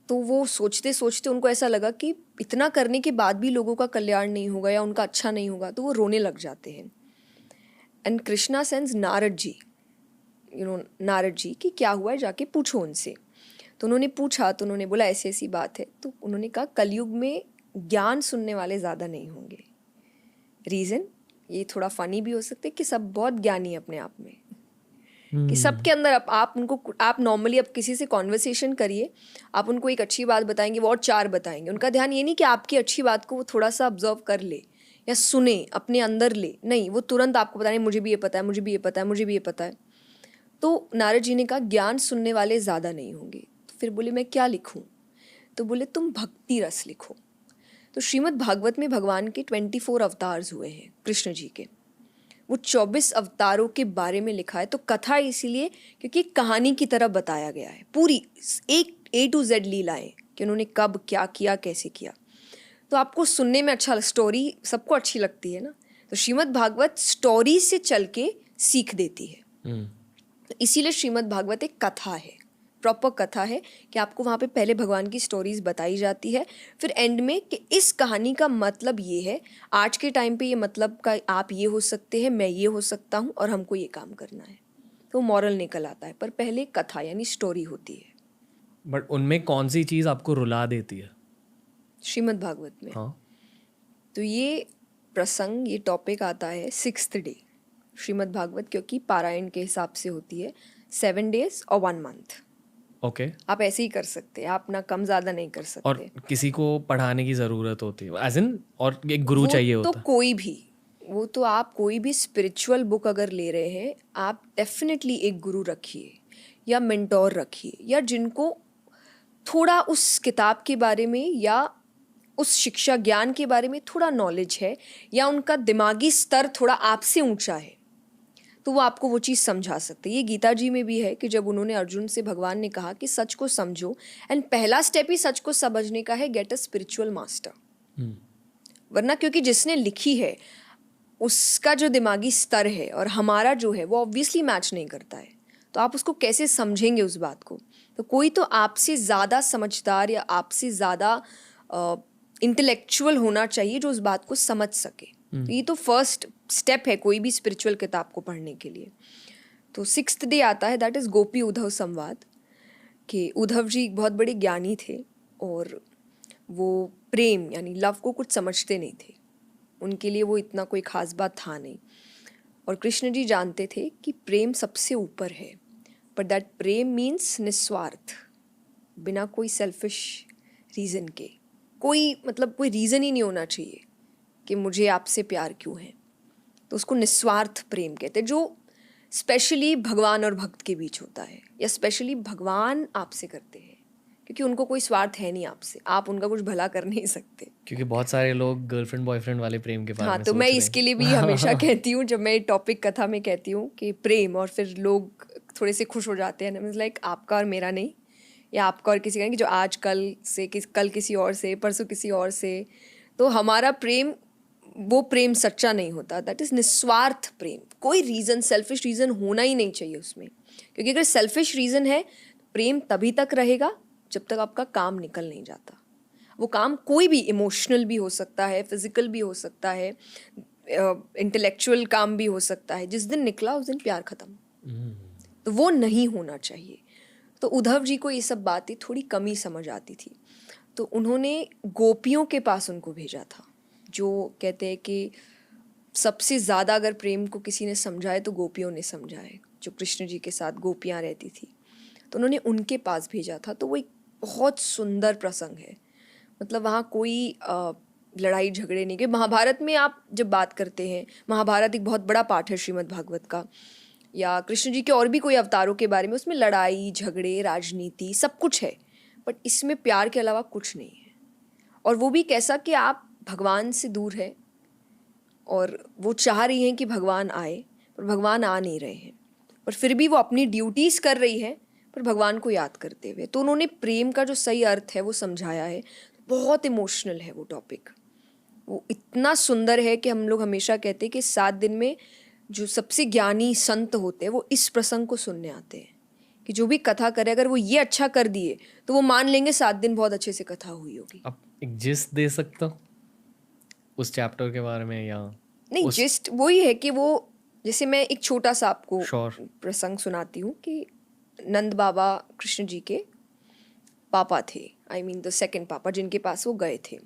तो वो सोचते सोचते उनको ऐसा लगा कि इतना करने के बाद भी लोगों का कल्याण नहीं होगा या उनका अच्छा नहीं होगा, तो वो रोने लग जाते हैं। एंड कृष्णा सेंस नारद जी कि क्या हुआ है, जाके पूछो उनसे। तो उन्होंने पूछा, तो उन्होंने बोला ऐसी ऐसी बात है। तो उन्होंने कहा कलयुग में ज्ञान सुनने वाले ज़्यादा नहीं होंगे। रीज़न ये थोड़ा फनी भी हो सकते हैं कि सब बहुत ज्ञानी अपने आप में, कि सबके अंदर आप नॉर्मली अब किसी से कॉन्वर्सेशन करिए, आप उनको एक अच्छी बात बताएंगे, वो और 4 बताएंगे। उनका ध्यान ये नहीं कि आपकी अच्छी बात को वो थोड़ा सा ऑब्जर्व कर ले या सुने, अपने अंदर ले, नहीं, वो तुरंत आपको बताएं मुझे भी ये पता है, मुझे भी ये पता है, मुझे भी ये पता है। तो नारद जी ने कहा ज्ञान सुनने वाले ज़्यादा नहीं होंगे। तो फिर बोले मैं क्या लिखूँ? तो बोले तुम भक्ति रस लिखो। तो श्रीमद् भागवत में भगवान के 24 अवतार्स हुए हैं कृष्ण जी के, वो 24 अवतारों के बारे में लिखा है। तो कथा इसीलिए क्योंकि एक कहानी की तरह बताया गया है, पूरी एक A to Z लीलाएं कि उन्होंने कब क्या किया, कैसे किया। तो आपको सुनने में अच्छा, स्टोरी सबको अच्छी लगती है ना, तो श्रीमद् भागवत स्टोरी से चल के सीख देती है। तो इसीलिए श्रीमद् भागवत एक कथा है, प्रॉपर कथा है कि आपको वहाँ पे पहले भगवान की स्टोरीज बताई जाती है, फिर एंड में कि इस कहानी का मतलब ये है, आज के टाइम पे ये मतलब का आप ये हो सकते हैं, मैं ये हो सकता हूँ और हमको ये काम करना है, तो मॉरल निकल आता है। पर पहले कथा यानी स्टोरी होती है। बट उनमें कौन सी चीज़ आपको रुला देती है श्रीमद् भागवत में? हाँ। तो ये प्रसंग, ये टॉपिक आता है 6th डे श्रीमद् भागवत, क्योंकि पारायण के हिसाब से होती है 7 days और 1 month। ओके। आप ऐसे ही कर सकते हैं, आप ना कम ज़्यादा नहीं कर सकते। और किसी को पढ़ाने की ज़रूरत होती है एज इन, और एक गुरु चाहिए होता तो है? कोई भी, वो तो आप कोई भी स्पिरिचुअल बुक अगर ले रहे हैं, आप डेफिनेटली एक गुरु रखिए या मेंटोर रखिए, या जिनको थोड़ा उस किताब के बारे में या उस शिक्षा ज्ञान के बारे में थोड़ा नॉलेज है, या उनका दिमागी स्तर थोड़ा आपसे ऊंचा है, तो वो आपको वो चीज़ समझा सकते हैं। ये गीता जी में भी है कि जब उन्होंने अर्जुन से, भगवान ने कहा कि सच को समझो, एंड पहला स्टेप ही सच को समझने का है, गेट अ स्पिरिचुअल मास्टर। वरना क्योंकि जिसने लिखी है उसका जो दिमागी स्तर है और हमारा जो है वो ऑब्वियसली मैच नहीं करता है, तो आप उसको कैसे समझेंगे उस बात को? तो कोई तो आपसे ज़्यादा समझदार या आपसे ज़्यादा इंटेलेक्चुअल होना चाहिए जो उस बात को समझ सके। तो ये तो फर्स्ट स्टेप है कोई भी स्पिरिचुअल किताब को पढ़ने के लिए। तो 6th डे आता है, दैट इज़ गोपी उद्धव संवाद, कि उद्धव जी बहुत बड़े ज्ञानी थे और वो प्रेम यानी लव को कुछ समझते नहीं थे, उनके लिए वो इतना कोई ख़ास बात था नहीं। और कृष्ण जी जानते थे कि प्रेम सबसे ऊपर है, बट दैट प्रेम मीन्स निस्वार्थ, बिना कोई सेल्फिश रीज़न के, कोई रीज़न ही नहीं होना चाहिए कि मुझे आपसे प्यार क्यों है, तो उसको निस्वार्थ प्रेम कहते हैं। जो स्पेशली भगवान और भक्त के बीच होता है, या स्पेशली भगवान आपसे करते हैं, क्योंकि उनको कोई स्वार्थ है नहीं आपसे, आप उनका कुछ भला कर नहीं सकते। क्योंकि बहुत सारे लोग गर्लफ्रेंड बॉयफ्रेंड वाले प्रेम के बारे हाँ, में तो सोच मैं रहे इसके हैं। लिए भी हमेशा कहती हूँ, जब मैं टॉपिक कथा में कहती हूँ कि प्रेम, और फिर लोग थोड़े से खुश हो जाते हैं, मीन्स लाइक आपका और मेरा नहीं, या आपका और किसी का नहीं, कि जो आज कल से कल किसी और से, परसों किसी और से। तो हमारा प्रेम, वो प्रेम सच्चा नहीं होता, दैट इज़ निस्वार्थ प्रेम। कोई रीज़न, सेल्फिश रीज़न होना ही नहीं चाहिए उसमें, क्योंकि अगर सेल्फिश रीज़न है, प्रेम तभी तक रहेगा जब तक आपका काम निकल नहीं जाता। वो काम कोई भी, इमोशनल भी हो सकता है, फिजिकल भी हो सकता है, इंटेलेक्चुअल काम भी हो सकता है। जिस दिन निकला उस दिन प्यार ख़त्म, तो वो नहीं होना चाहिए। तो उद्धव जी को ये सब बातें थोड़ी कमी समझ आती थी, तो उन्होंने गोपियों के पास उनको भेजा था, जो कहते हैं कि सबसे ज़्यादा अगर प्रेम को किसी ने समझाए तो गोपियों ने समझा है, जो कृष्ण जी के साथ गोपियाँ रहती थी, तो उन्होंने उनके पास भेजा था। तो वो एक बहुत सुंदर प्रसंग है, मतलब वहाँ कोई लड़ाई झगड़े नहीं के। महाभारत में आप जब बात करते हैं, महाभारत एक बहुत बड़ा पाठ है श्रीमद् भागवत का, या कृष्ण जी के और भी कोई अवतारों के बारे में, उसमें लड़ाई झगड़े राजनीति सब कुछ है, बट इसमें प्यार के अलावा कुछ नहीं है। और वो भी कैसा कि आप भगवान से दूर है, और वो चाह रही हैं कि भगवान आए, पर भगवान आ नहीं रहे हैं, पर फिर भी वो अपनी ड्यूटीज़ कर रही है, पर भगवान को याद करते हुए। तो उन्होंने प्रेम का जो सही अर्थ है वो समझाया है। बहुत इमोशनल है वो टॉपिक, वो इतना सुंदर है कि हम लोग हमेशा कहते हैं कि 7 दिन में जो सबसे ज्ञानी संत होते हैं वो इस प्रसंग को सुनने आते हैं, कि जो भी कथा करे, अगर वो ये अच्छा कर दिए तो वो मान लेंगे 7 दिन बहुत अच्छे से कथा हुई होगी। आप एक जिस्ट दे सकता हूँ उस चैप्टर के बारे में, या नहीं, जिस्ट वही है कि वो, जैसे मैं एक छोटा सा आपको Sure. प्रसंग सुनाती हूँ कि नंद बाबा कृष्ण जी के पापा थे, आई मीन द सेकंड पापा, जिनके पास वो गए थे।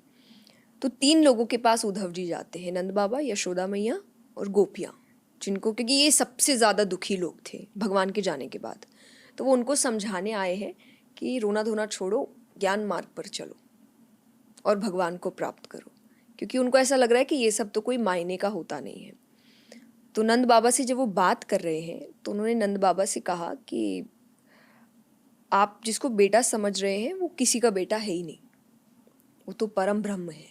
तो 3 लोगों के पास उद्धव जी जाते हैं, नंद बाबा, यशोदा मैया और गोपियाँ, जिनको, क्योंकि ये सबसे ज़्यादा दुखी लोग थे भगवान के जाने के बाद। तो वो उनको समझाने आए हैं कि रोना धोना छोड़ो, ज्ञान मार्ग पर चलो और भगवान को प्राप्त करो, क्योंकि उनको ऐसा लग रहा है कि ये सब तो कोई मायने का होता नहीं है। तो नंद बाबा से जब वो बात कर रहे हैं, तो उन्होंने नंद बाबा से कहा कि आप जिसको बेटा समझ रहे हैं वो किसी का बेटा है ही नहीं, वो तो परम ब्रह्म है,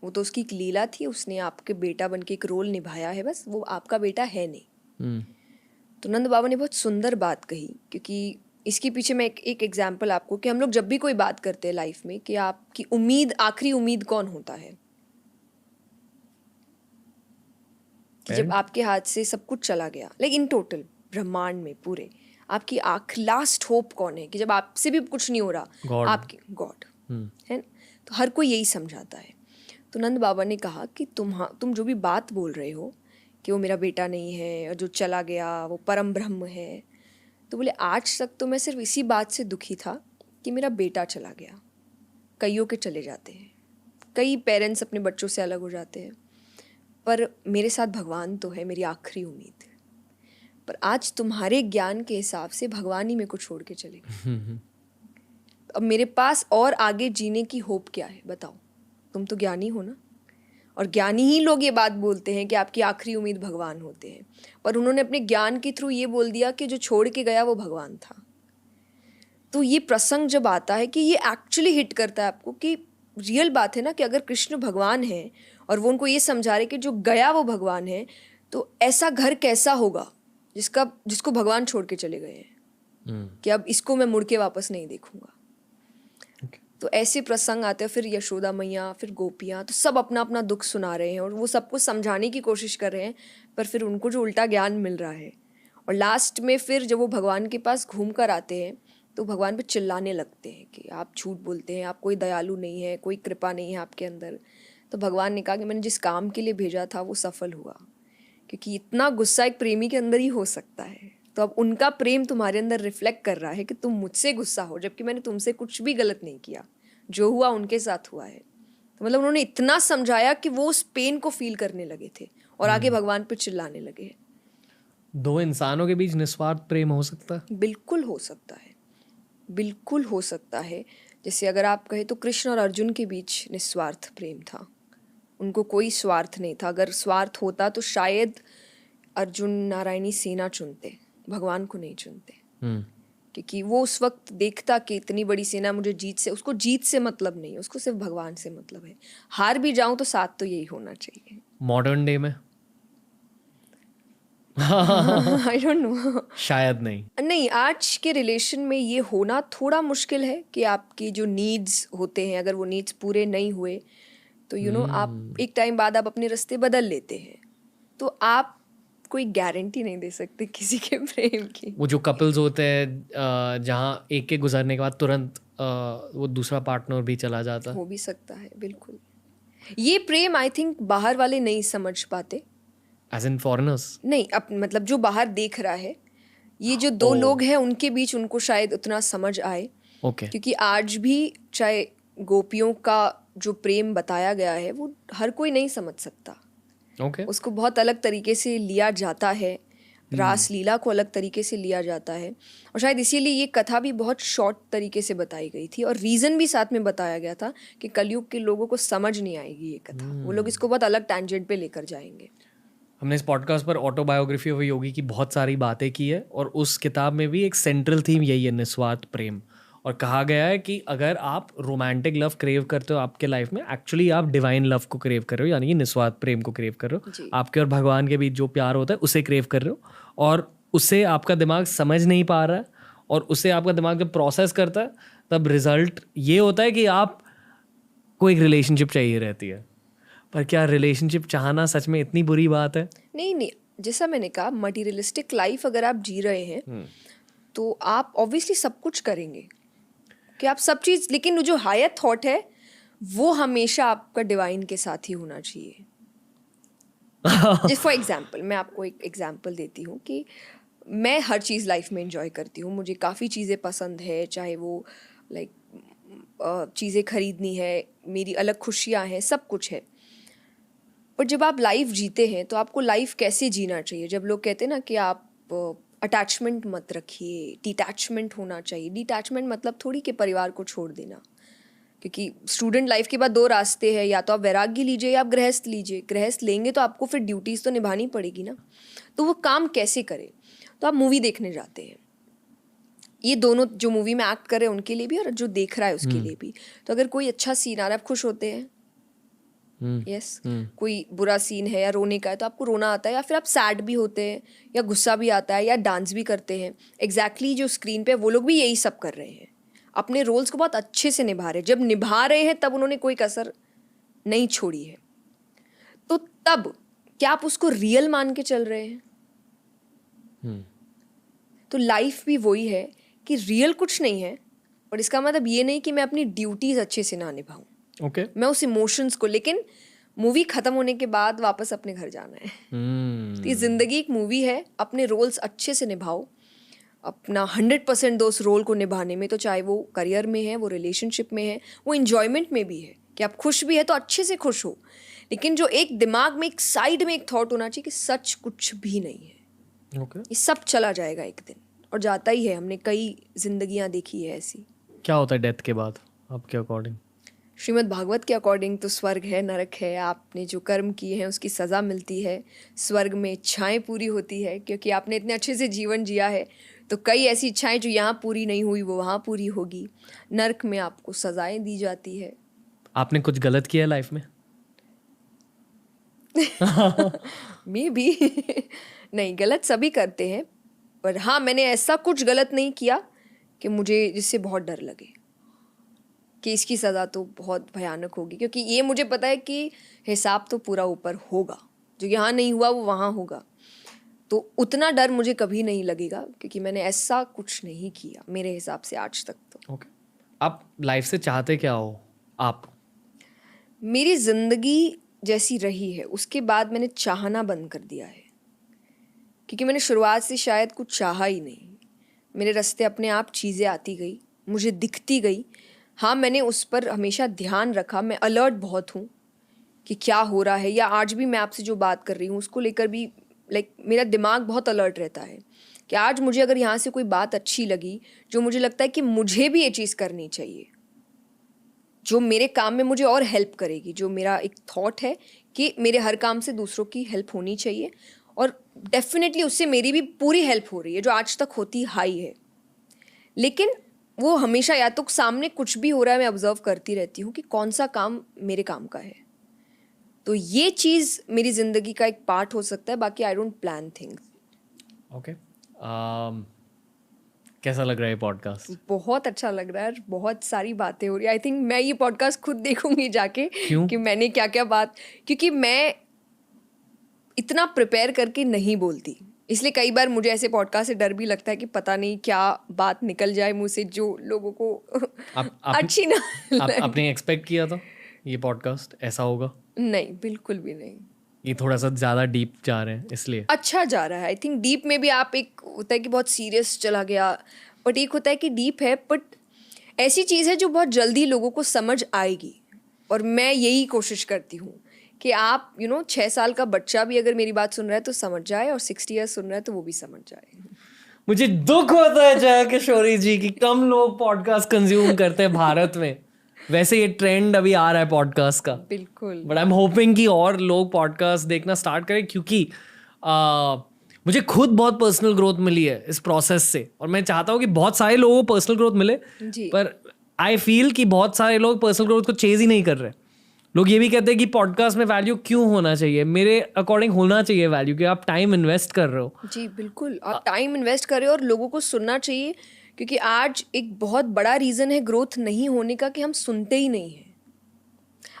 वो तो उसकी एक लीला थी, उसने आपके बेटा बन के एक रोल निभाया है, बस वो आपका बेटा है नहीं। तो नंद बाबा ने बहुत सुंदर बात कही, क्योंकि इसके पीछे मैं एक एग्जाम्पल आपको, कि हम लोग जब भी कोई बात करते हैं लाइफ में, कि आपकी उम्मीद, आखिरी उम्मीद कौन होता है, कि जब आपके हाथ से सब कुछ चला गया, लाइक इन टोटल ब्रह्मांड में पूरे, आपकी लास्ट होप कौन है, कि जब आपसे भी कुछ नहीं हो रहा, God. आपकी गॉड है। तो हर कोई यही समझाता है। तो नंद बाबा ने कहा कि तुम जो भी बात बोल रहे हो कि वो मेरा बेटा नहीं है और जो चला गया वो परम ब्रह्म है, तो बोले आज तक तो मैं सिर्फ इसी बात से दुखी था कि मेरा बेटा चला गया। कईयों के चले जाते हैं, कई पेरेंट्स अपने बच्चों से अलग हो जाते हैं, पर मेरे साथ भगवान तो है मेरी आखिरी उम्मीद। पर आज तुम्हारे ज्ञान के हिसाब से भगवान ही मेरे को छोड़ के चले गए, अब मेरे पास और आगे जीने की होप क्या है, बताओ। तुम तो ज्ञानी हो ना, और ज्ञानी ही लोग ये बात बोलते हैं कि आपकी आखिरी उम्मीद भगवान होते हैं, पर उन्होंने अपने ज्ञान के थ्रू ये बोल दिया कि जो छोड़ के गया वो भगवान था। तो ये प्रसंग जब आता है कि ये एक्चुअली हिट करता है आपको कि रियल बात है ना, कि अगर कृष्ण भगवान है और वो उनको ये समझा रहे कि जो गया वो भगवान है, तो ऐसा घर कैसा होगा जिसको भगवान छोड़ के चले गए हैं, कि अब इसको मैं मुड़ के वापस नहीं देखूंगा। तो ऐसे प्रसंग आते हैं, फिर यशोदा मैया, फिर गोपियाँ, तो सब अपना अपना दुख सुना रहे हैं और वो सबको समझाने की कोशिश कर रहे हैं, पर फिर उनको जो उल्टा ज्ञान मिल रहा है। और लास्ट में फिर जब वो भगवान के पास घूम कर आते हैं तो भगवान पे चिल्लाने लगते हैं कि आप झूठ बोलते हैं, आप कोई दयालु नहीं है, कोई कृपा नहीं है आपके अंदर। तो भगवान ने कहा कि मैंने जिस काम के लिए भेजा था वो सफल हुआ, क्योंकि इतना गुस्सा एक प्रेमी के अंदर ही हो सकता है। तो अब उनका प्रेम तुम्हारे अंदर रिफ्लेक्ट कर रहा है कि तुम मुझसे गुस्सा हो, जबकि मैंने तुमसे कुछ भी गलत नहीं किया, जो हुआ उनके साथ हुआ है। तो मतलब उन्होंने इतना समझाया कि वो उस पेन को फील करने लगे थे और आगे भगवान पे चिल्लाने लगे। 2 इंसानों के बीच निस्वार्थ प्रेम हो सकता है? बिल्कुल हो सकता है, बिल्कुल हो सकता है। जैसे अगर आप कहें तो कृष्ण और अर्जुन के बीच निस्वार्थ प्रेम था, उनको कोई स्वार्थ नहीं था। अगर स्वार्थ होता तो शायद अर्जुन नारायणी सेना चुनते, भगवान को नहीं चुनते। हम्म, क्योंकि वो उस वक्त देखता कि इतनी बड़ी सेना मुझे उसको जीत से मतलब नहीं है, उसको सिर्फ भगवान से मतलब है। हार भी जाऊं तो साथ तो यही होना चाहिए। मॉडर्न डे में आई डोंट नो। शायद नहीं। नहीं, आज के रिलेशन में ये होना थोड़ा मुश्किल है कि आपकी जो नीड्स होते हैं, अगर वो नीड्स पूरे नहीं हुए तो आप एक टाइम बाद आप अपने रास्ते बदल लेते हैं। तो आप कोई गारंटी नहीं दे सकते किसी के प्रेम की। वो जो कपल्स होते हैं जहाँ एक के गुजरने के बाद तुरंत वो दूसरा पार्टनर भी चला जाता है। हो भी सकता है, बिल्कुल। ये प्रेम आई थिंक बाहर वाले नहीं समझ पाते। As in foreigners? नहीं, मतलब जो बाहर देख रहा है, ये जो दो लोग हैं उनके बीच उनको शायद उतना समझ आए। ओके। क्योंकि आज भी चाहे गोपियों का जो प्रेम बताया गया है वो हर कोई नहीं समझ सकता। ओके। उसको बहुत अलग तरीके से लिया जाता है, रास लीला को अलग तरीके से लिया जाता है, और शायद इसीलिए ये कथा भी बहुत शॉर्ट तरीके से बताई गई थी, और रीज़न भी साथ में बताया गया था कि कलयुग के लोगों को समझ नहीं आएगी ये कथा। वो लोग इसको बहुत अलग टैंजेंट पे लेकर जाएंगे। हमने इस पॉडकास्ट पर ऑटोबायोग्राफी ऑफ योगी की बहुत सारी बातें की है, और उस किताब में भी एक सेंट्रल थीम यही है, निस्वार्थ प्रेम। और कहा गया है कि अगर आप रोमांटिक लव क्रेव करते हो आपके लाइफ में, एक्चुअली आप डिवाइन लव को क्रेव कर रहे हो, यानी कि निस्वार्थ प्रेम को क्रेव कर रहे हो। आपके और भगवान के बीच जो प्यार होता है उसे क्रेव कर रहे हो, और उसे आपका दिमाग समझ नहीं पा रहा है, और उसे आपका दिमाग जब प्रोसेस करता है तब रिजल्ट ये होता है कि आप को एक रिलेशनशिप चाहिए रहती है। पर क्या रिलेशनशिप चाहना सच में इतनी बुरी बात है? नहीं, जैसा मैंने कहा, मटीरियलिस्टिक लाइफ अगर आप जी रहे हैं तो आप ऑब्वियसली सब कुछ करेंगे कि आप सब चीज़, लेकिन जो हायर थॉट है वो हमेशा आपका डिवाइन के साथ ही होना चाहिए। जस्ट फॉर एग्जाम्पल, मैं आपको एक एग्जाम्पल देती हूँ कि मैं हर चीज़ लाइफ में एंजॉय करती हूँ, मुझे काफ़ी चीज़ें पसंद है, चाहे वो लाइक चीज़ें खरीदनी है, मेरी अलग खुशियाँ हैं, सब कुछ है। पर जब आप लाइफ जीते हैं तो आपको लाइफ कैसे जीना चाहिए? जब लोग कहते हैं ना कि आप अटैचमेंट मत रखिए, डिटैचमेंट होना चाहिए। डिटैचमेंट मतलब थोड़ी कि परिवार को छोड़ देना, क्योंकि स्टूडेंट लाइफ के बाद दो रास्ते हैं, या तो आप वैराग्य लीजिए या आप गृहस्थ लीजिए। गृहस्थ लेंगे तो आपको फिर ड्यूटीज़ तो निभानी पड़ेगी ना, तो वो काम कैसे करें? तो आप मूवी देखने जाते हैं, ये दोनों जो मूवी में एक्ट कर रहे हैं उनके लिए भी और जो देख रहा है उसके लिए भी। तो अगर कोई अच्छा सीन आ रहा है, आप खुश होते हैं, यस। कोई बुरा सीन है या रोने का है तो आपको रोना आता है, या फिर आप सैड भी होते हैं, या गुस्सा भी आता है, या डांस भी करते हैं। एग्जैक्टली जो स्क्रीन पे वो लोग भी यही सब कर रहे हैं, अपने रोल्स को बहुत अच्छे से निभा रहे हैं। जब निभा रहे हैं तब उन्होंने कोई कसर नहीं छोड़ी है। तो तब क्या आप उसको रियल मान के चल रहे हैं? तो लाइफ भी वही है कि रियल कुछ नहीं है, और इसका मतलब ये नहीं कि मैं अपनी ड्यूटीज अच्छे से ना निभाऊं। ओके। मैं उस इमोशंस को, लेकिन मूवी खत्म होने के बाद वापस अपने घर जाना है। तो ये जिंदगी एक मूवी है, अपने रोल्स अच्छे से निभाओ, अपना 100% दो उस रोल को निभाने में। तो चाहे वो करियर में है, वो रिलेशनशिप में है, वो इंजॉयमेंट में भी है कि आप खुश भी है तो अच्छे से खुश हो। लेकिन जो एक दिमाग में, एक साइड में एक थॉट होना चाहिए कि सच कुछ भी नहीं है। ओके। ये सब चला जाएगा एक दिन, और जाता ही है। हमने कई जिंदगियां देखी है ऐसी। क्या होता है डेथ के बाद आपके अकॉर्डिंग? श्रीमद् भागवत के अकॉर्डिंग तो स्वर्ग है, नरक है। आपने जो कर्म किए हैं उसकी सज़ा मिलती है। स्वर्ग में इच्छाएं पूरी होती है, क्योंकि आपने इतने अच्छे से जीवन जिया है। तो कई ऐसी इच्छाएं जो यहाँ पूरी नहीं हुई वो वहाँ पूरी होगी। नरक में आपको सज़ाएं दी जाती है। आपने कुछ गलत किया लाइफ में? मे भी नहीं, गलत सभी करते हैं, पर हाँ, मैंने ऐसा कुछ गलत नहीं किया कि मुझे जिससे बहुत डर लगे कि इसकी सज़ा तो बहुत भयानक होगी। क्योंकि ये मुझे पता है कि हिसाब तो पूरा ऊपर होगा, जो यहाँ नहीं हुआ वो वहाँ होगा। तो उतना डर मुझे कभी नहीं लगेगा, क्योंकि मैंने ऐसा कुछ नहीं किया मेरे हिसाब से आज तक तो। ओके। आप लाइफ से चाहते क्या हो? आप मेरी ज़िंदगी जैसी रही है उसके बाद मैंने चाहना बंद कर दिया है, क्योंकि मैंने शुरुआत से शायद कुछ चाहा ही नहीं। मेरे रास्ते अपने आप चीज़ें आती गई, मुझे दिखती गई। हाँ, मैंने उस पर हमेशा ध्यान रखा। मैं अलर्ट बहुत हूँ कि क्या हो रहा है, या आज भी मैं आपसे जो बात कर रही हूँ उसको लेकर भी मेरा दिमाग बहुत अलर्ट रहता है कि आज मुझे अगर यहाँ से कोई बात अच्छी लगी, जो मुझे लगता है कि मुझे भी ये चीज़ करनी चाहिए, जो मेरे काम में मुझे और हेल्प करेगी, जो मेरा एक थॉट है कि मेरे हर काम से दूसरों की हेल्प होनी चाहिए, और डेफिनेटली उससे मेरी भी पूरी हेल्प हो रही है जो आज तक होती हाई है, लेकिन वो हमेशा या तो सामने कुछ भी हो रहा है मैं ऑब्जर्व करती रहती हूँ कि कौन सा काम मेरे काम का है, तो ये चीज़ मेरी ज़िंदगी का एक पार्ट हो सकता है, बाकी I don't plan things. Okay, कैसा लग रहा है पॉडकास्ट? बहुत अच्छा लग रहा है, बहुत सारी बातें हो रही है। आई थिंक मैं ये पॉडकास्ट खुद देखूंगी जाके क्यों? कि मैंने क्या क्या बात, क्योंकि मैं इतना प्रिपेयर करके नहीं बोलती, इसलिए कई बार मुझे ऐसे पॉडकास्ट से डर भी लगता है कि पता नहीं क्या बात निकल जाए मुंह से जो लोगों को अच्छी ना लगे। आपने एक्सपेक्ट किया था ये पॉडकास्ट ऐसा होगा? नहीं, बिल्कुल भी नहीं। ये थोड़ा सा ज़्यादा डीप जा रहे हैं इसलिए अच्छा जा रहा है। आई थिंक डीप में भी आप, एक होता है कि बहुत सीरियस चला गया, बट एक होता है कि डीप है, बट ऐसी चीज़ है जो बहुत जल्दी लोगों को समझ आएगी, और मैं यही कोशिश करती हूँ कि आप 6 साल का बच्चा भी अगर मेरी बात सुन रहा है तो समझ जाए, और 60 ईयर्स सुन रहा है तो वो भी समझ जाए। मुझे दुख होता है जया किशोरी जी कि कम लोग पॉडकास्ट कंज्यूम करते हैं भारत में। वैसे ये ट्रेंड अभी आ रहा है पॉडकास्ट का, बिल्कुल। बट आई एम होपिंग कि और लोग पॉडकास्ट देखना स्टार्ट करें, क्योंकि मुझे खुद बहुत पर्सनल ग्रोथ मिली है इस प्रोसेस से, और मैं चाहता हूँ कि बहुत सारे लोगों को पर्सनल ग्रोथ मिले, जी। पर आई फील कि बहुत सारे लोग पर्सनल ग्रोथ को चेज ही नहीं कर रहे। लोग ये भी कहते हैं कि पॉडकास्ट में वैल्यू क्यों होना चाहिए। मेरे अकॉर्डिंग होना चाहिए वैल्यू, कि आप टाइम इन्वेस्ट कर रहे हो। जी बिल्कुल, आप टाइम इन्वेस्ट करें और लोगों को सुनना चाहिए, क्योंकि आज एक बहुत बड़ा रीज़न है ग्रोथ नहीं होने का कि हम सुनते ही नहीं हैं।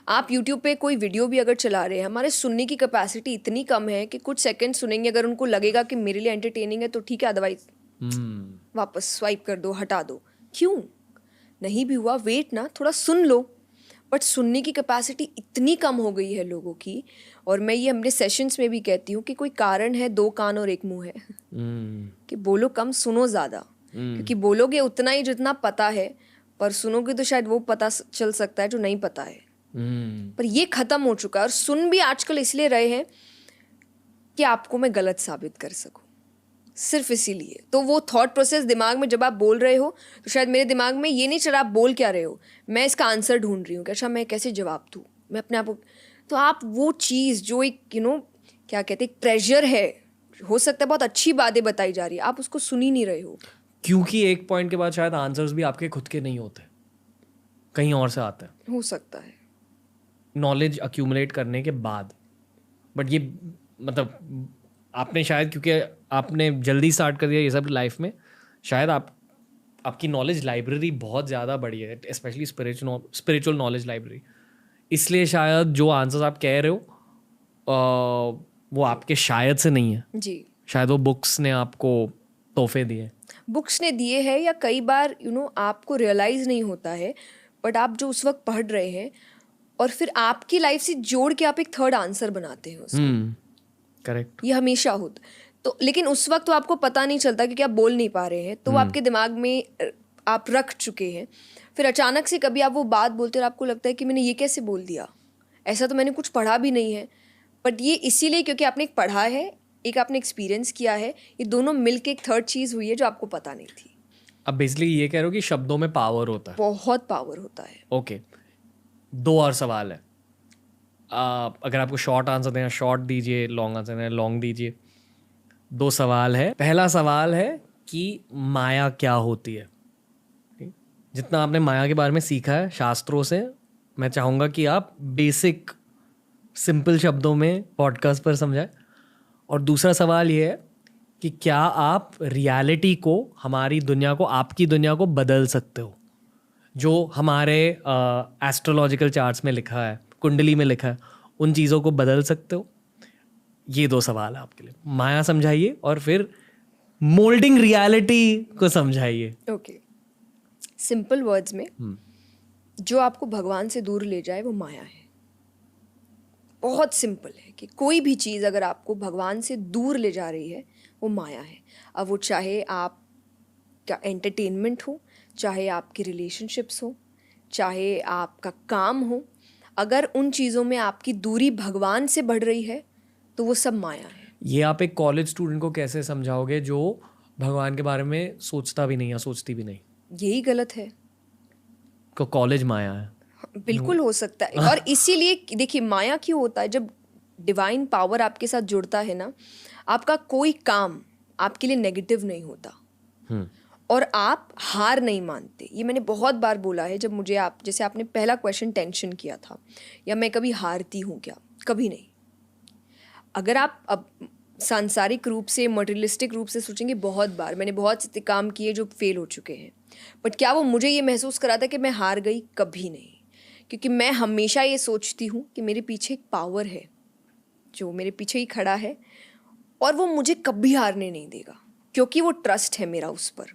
आप YouTube पे कोई वीडियो भी अगर चला रहे हैं, हमारे सुनने की कैपेसिटी इतनी कम है कि कुछ सेकंड सुनेंगे, अगर उनको लगेगा कि मेरे लिए एंटरटेनिंग है तो ठीक है, अदरवाइज वापस स्वाइप कर दो, हटा दो। क्यों? नहीं भी हुआ, वेट ना, थोड़ा सुन लो। बट सुनने की कैपेसिटी इतनी कम हो गई है लोगों की, और मैं ये अपने सेशंस में भी कहती हूँ कि कोई कारण है 2 कान और 1 मुंह है कि बोलो कम, सुनो ज़्यादा, क्योंकि बोलोगे उतना ही जितना पता है, पर सुनोगे तो शायद वो पता चल सकता है जो नहीं पता है। पर ये ख़त्म हो चुका है, और सुन भी आजकल इसलिए रहे हैं कि आपको मैं गलत साबित कर सकूं, सिर्फ इसीलिए। तो वो थॉट प्रोसेस दिमाग में जब आप बोल रहे हो तो शायद मेरे दिमाग में ये नहीं चल रहा आप बोल क्या रहे हो, मैं इसका आंसर ढूंढ रही हूँ कि अच्छा मैं कैसे जवाब दूँ, मैं अपने आप को। तो आप वो चीज़ जो एक क्या कहते हैं, ट्रेजर है, हो सकता है बहुत अच्छी बातें बताई जा रही है, आप उसको सुन ही नहीं रहे हो। क्योंकि एक पॉइंट के बाद शायद आंसर्स भी आपके खुद के नहीं होते, कहीं और से आते हैं, हो सकता है नॉलेज अक्यूमुलेट करने के बाद। बट ये मतलब आपने शायद, क्योंकि आपने जल्दी स्टार्ट कर दिया ये सब लाइफ में, शायद आपकी नॉलेज लाइब्रेरी बहुत ज़्यादा बड़ी है, स्पेशली स्पिरिचुअल नॉलेज लाइब्रेरी। इसलिए शायद जो आंसर्स आप कह रहे हो वो आपके शायद से नहीं है जी, शायद वो बुक्स ने आपको तोहफे दिए, बुक्स ने दिए हैं, या कई बार आपको रियलाइज़ नहीं होता है, बट आप जो उस वक्त पढ़ रहे हैं और फिर आपकी लाइफ से जोड़ के आप एक थर्ड आंसर बनाते हैं उसको। करेक्ट। ये हमेशा होता तो, लेकिन उस वक्त तो आपको पता नहीं चलता क्योंकि आप बोल नहीं पा रहे हैं, तो वो आपके दिमाग में आप रख चुके हैं। फिर अचानक से कभी आप वो बात बोलते हैं और आपको लगता है कि मैंने ये कैसे बोल दिया, ऐसा तो मैंने कुछ पढ़ा भी नहीं है। बट ये इसीलिए क्योंकि आपने एक पढ़ा है, एक आपने एक्सपीरियंस किया है, ये दोनों मिलके एक थर्ड चीज़ हुई है जो आपको पता नहीं थी। अब बेसिकली ये कह रहे हो कि शब्दों में पावर होता है। बहुत पावर होता है। ओके, 2 और सवाल है। अगर आपको शॉर्ट आंसर देना शॉर्ट दीजिए, लॉन्ग आंसर देना लॉन्ग दीजिए। 2 सवाल है। पहला सवाल है कि माया क्या होती है। जितना आपने माया के बारे में सीखा है शास्त्रों से, मैं चाहूँगा कि आप बेसिक सिंपल शब्दों में पॉडकास्ट पर समझाएं। और दूसरा सवाल ये है कि क्या आप रियलिटी को, हमारी दुनिया को, आपकी दुनिया को बदल सकते हो, जो हमारे एस्ट्रोलॉजिकल चार्ट्स में लिखा है, कुंडली में लिखा है, उन चीज़ों को बदल सकते हो। ये 2 सवाल है आपके लिए। माया समझाइए और फिर मोल्डिंग रियलिटी को समझाइए। ओके, सिंपल वर्ड्स में, जो आपको भगवान से दूर ले जाए वो माया है। बहुत सिंपल है कि कोई भी चीज़ अगर आपको भगवान से दूर ले जा रही है वो माया है। अब वो चाहे आपका एंटरटेनमेंट हो, चाहे आपकी रिलेशनशिप्स हो, चाहे आपका काम हो, अगर उन चीज़ों में आपकी दूरी भगवान से बढ़ रही है तो वो सब माया है। ये आप एक कॉलेज स्टूडेंट को कैसे समझाओगे जो भगवान के बारे में सोचता भी नहीं या सोचती भी नहीं? यही गलत है। कॉलेज माया है। बिल्कुल हो सकता है। और इसीलिए देखिए माया क्यों होता है, जब डिवाइन पावर आपके साथ जुड़ता है ना, आपका कोई काम आपके लिए नेगेटिव नहीं होता और आप हार नहीं मानते। ये मैंने बहुत बार बोला है जब मुझे आप, जैसे आपने पहला क्वेश्चन टेंशन किया था, या मैं कभी हारती हूँ क्या, कभी नहीं। अगर आप अब सांसारिक रूप से, मटेरियलिस्टिक रूप से सोचेंगे, बहुत बार मैंने बहुत से काम किए जो फेल हो चुके हैं, बट क्या वो मुझे ये महसूस कराता कि मैं हार गई? कभी नहीं। क्योंकि मैं हमेशा ये सोचती हूँ कि मेरे पीछे एक पावर है जो मेरे पीछे ही खड़ा है और वो मुझे कभी हारने नहीं देगा, क्योंकि वो ट्रस्ट है मेरा उस पर।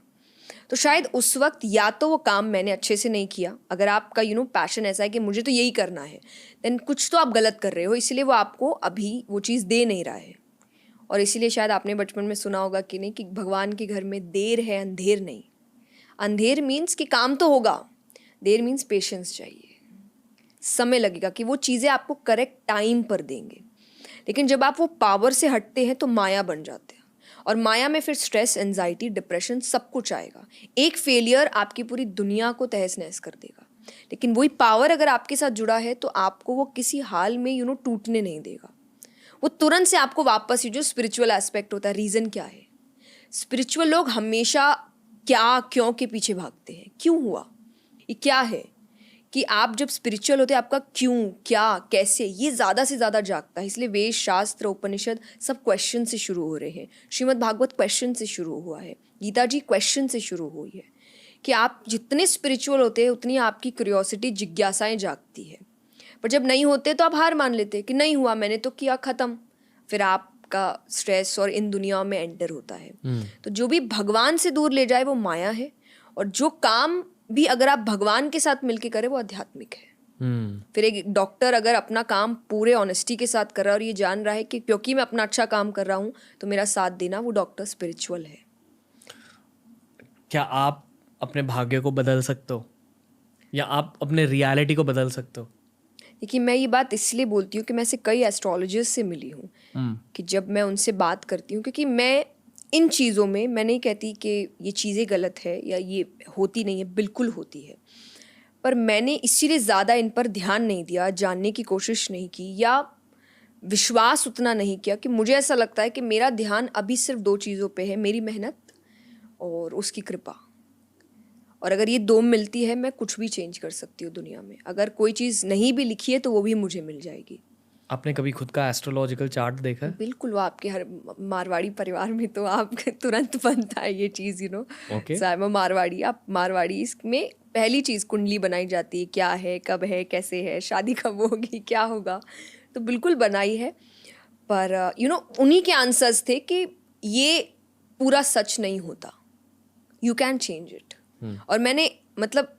तो शायद उस वक्त या तो वो काम मैंने अच्छे से नहीं किया, अगर आपका पैशन ऐसा है कि मुझे तो यही करना है, देन कुछ तो आप गलत कर रहे हो, इसलिए वो आपको अभी वो चीज़ दे नहीं रहा है। और इसीलिए शायद आपने बचपन में सुना होगा कि नहीं, कि भगवान के घर में देर है अंधेर नहीं। अंधेर मीन्स कि काम तो होगा, देर मीन्स पेशेंस चाहिए, समय लगेगा कि वो चीज़ें आपको करेक्ट टाइम पर देंगे। लेकिन जब आप वो पावर से हटते हैं तो माया बन जाते हैं, और माया में फिर स्ट्रेस, एंजाइटी, डिप्रेशन सब कुछ आएगा। एक फेलियर आपकी पूरी दुनिया को तहस नहस कर देगा। लेकिन वही पावर अगर आपके साथ जुड़ा है तो आपको वो किसी हाल में टूटने नहीं देगा। वो तुरंत से आपको वापस, ये जो स्पिरिचुअल एस्पेक्ट होता है, रीज़न क्या है, स्पिरिचुअल लोग हमेशा क्या क्यों के पीछे भागते हैं। क्यों हुआ, ये क्या है, कि आप जब स्पिरिचुअल होते हैं आपका क्यों, क्या, कैसे, ये ज़्यादा से ज़्यादा जागता है। इसलिए वेद, शास्त्र, उपनिषद सब क्वेश्चन से शुरू हो रहे हैं। श्रीमद् भागवत क्वेश्चन से शुरू हुआ है, गीता जी क्वेश्चन से शुरू हुई है। कि आप जितने स्पिरिचुअल होते हैं उतनी आपकी क्यूरियोसिटी, जिज्ञासाएं जागती है। पर जब नहीं होते तो आप हार मान लेते हैं कि नहीं हुआ, मैंने तो किया, ख़त्म। फिर आपका स्ट्रेस और इन दुनिया में एंटर होता है। तो जो भी भगवान से दूर ले जाए वो माया है, और जो काम भी अगर आप भगवान के साथ मिलके करें वो आध्यात्मिक है। फिर एक डॉक्टर अगर अपना काम पूरे ऑनेस्टी के साथ कर रहा है और ये जान रहा है कि क्योंकि मैं अपना अच्छा काम कर रहा हूँ तो मेरा साथ देना, वो डॉक्टर स्पिरिचुअल है। क्या आप अपने भाग्य को बदल सकते हो, या आप अपने रियलिटी को बदल सकते हो? देखिए, मैं ये बात इसलिए बोलती हूँ कि मैं ऐसे कई एस्ट्रोलॉजर्स से मिली हूँ कि जब मैं उनसे बात करती हूँ, क्योंकि मैं इन चीज़ों में, मैं नहीं कहती कि ये चीज़ें गलत है या ये होती नहीं है, बिल्कुल होती है, पर मैंने इसीलिए ज़्यादा इन पर ध्यान नहीं दिया, जानने की कोशिश नहीं की, या विश्वास उतना नहीं किया, कि मुझे ऐसा लगता है कि मेरा ध्यान अभी सिर्फ 2 चीज़ों पे है, मेरी मेहनत और उसकी कृपा। और अगर ये 2 मिलती है, मैं कुछ भी चेंज कर सकती हूँ दुनिया में। अगर कोई चीज़ नहीं भी लिखी है तो वो भी मुझे मिल जाएगी। आपने कभी खुद का एस्ट्रोलॉजिकल चार्ट देखा है? बिल्कुल, वो आपके हर मारवाड़ी परिवार में तो आप तुरंत बनता है ये चीज़, Okay. मैं मारवाड़ी, आप मारवाड़ी, इसमें पहली चीज़ कुंडली बनाई जाती है, क्या है, कब है, कैसे है, शादी कब होगी, क्या होगा, तो बिल्कुल बनाई है। पर उन्हीं के आंसर्स थे कि ये पूरा सच नहीं होता, यू कैन चेंज इट। और मैंने मतलब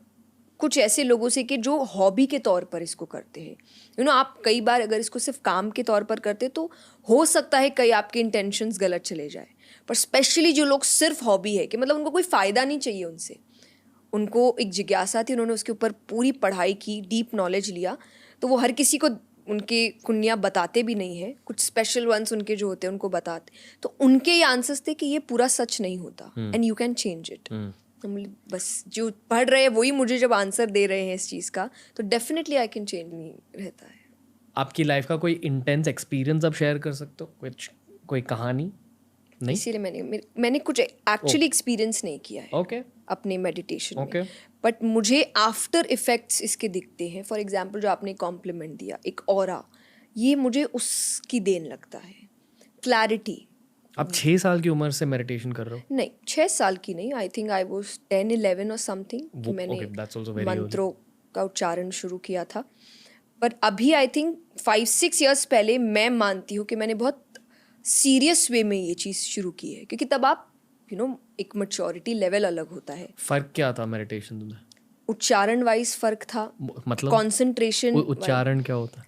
कुछ ऐसे लोगों से कि जो हॉबी के तौर पर इसको करते हैं, आप कई बार अगर इसको सिर्फ काम के तौर पर करते तो हो सकता है कई आपके इंटेंशंस गलत चले जाए, पर स्पेशली जो लोग सिर्फ हॉबी है कि मतलब उनको कोई फ़ायदा नहीं चाहिए उनसे, उनको एक जिज्ञासा थी, उन्होंने उसके ऊपर पूरी पढ़ाई की, डीप नॉलेज लिया, तो वो हर किसी को उनके कुंडलियाँ बताते भी नहीं है, कुछ स्पेशल वंस उनके जो होते हैं उनको बताते, तो उनके ये आंसर्स थे कि ये पूरा सच नहीं होता and you can change it. बस जो पढ़ रहे हैं वही मुझे जब आंसर दे रहे हैं इस चीज़ का, तो डेफिनेटली आई कैन चेंज नहीं रहता है। आपकी लाइफ का कोई इंटेंस एक्सपीरियंस आप शेयर कर सकते हो, कोई कहानी? नहीं, इसीलिए मैंने कुछ एक्चुअली एक्सपीरियंस नहीं किया है ओके, अपने मेडिटेशन ओके, में, बट मुझे आफ्टर इफेक्ट्स इसके दिखते हैं। फॉर एग्जांपल जो आपने कॉम्प्लीमेंट दिया, एक ऑरा, ये मुझे उसकी देन लगता है, क्लैरिटी। आप 6 साल की उम्र से मेडिटेशन कर रहे हो? नहीं, 6 साल की नहीं, आई थिंक आई वाज 10-11 और समथिंग कि मैंने that's also very मंत्रों का उच्चारण शुरू किया था। पर अभी आई थिंक 5-6 इयर्स पहले मैं मानती हूँ कि मैंने बहुत सीरियस वे में ये चीज़ शुरू की है, क्योंकि तब आप एक मैच्योरिटी लेवल अलग होता है। फर्क क्या था मेडिटेशन में? उच्चारण वाइज फर्क था, मतलब कॉन्सेंट्रेशन, उच्चारण क्या होता है?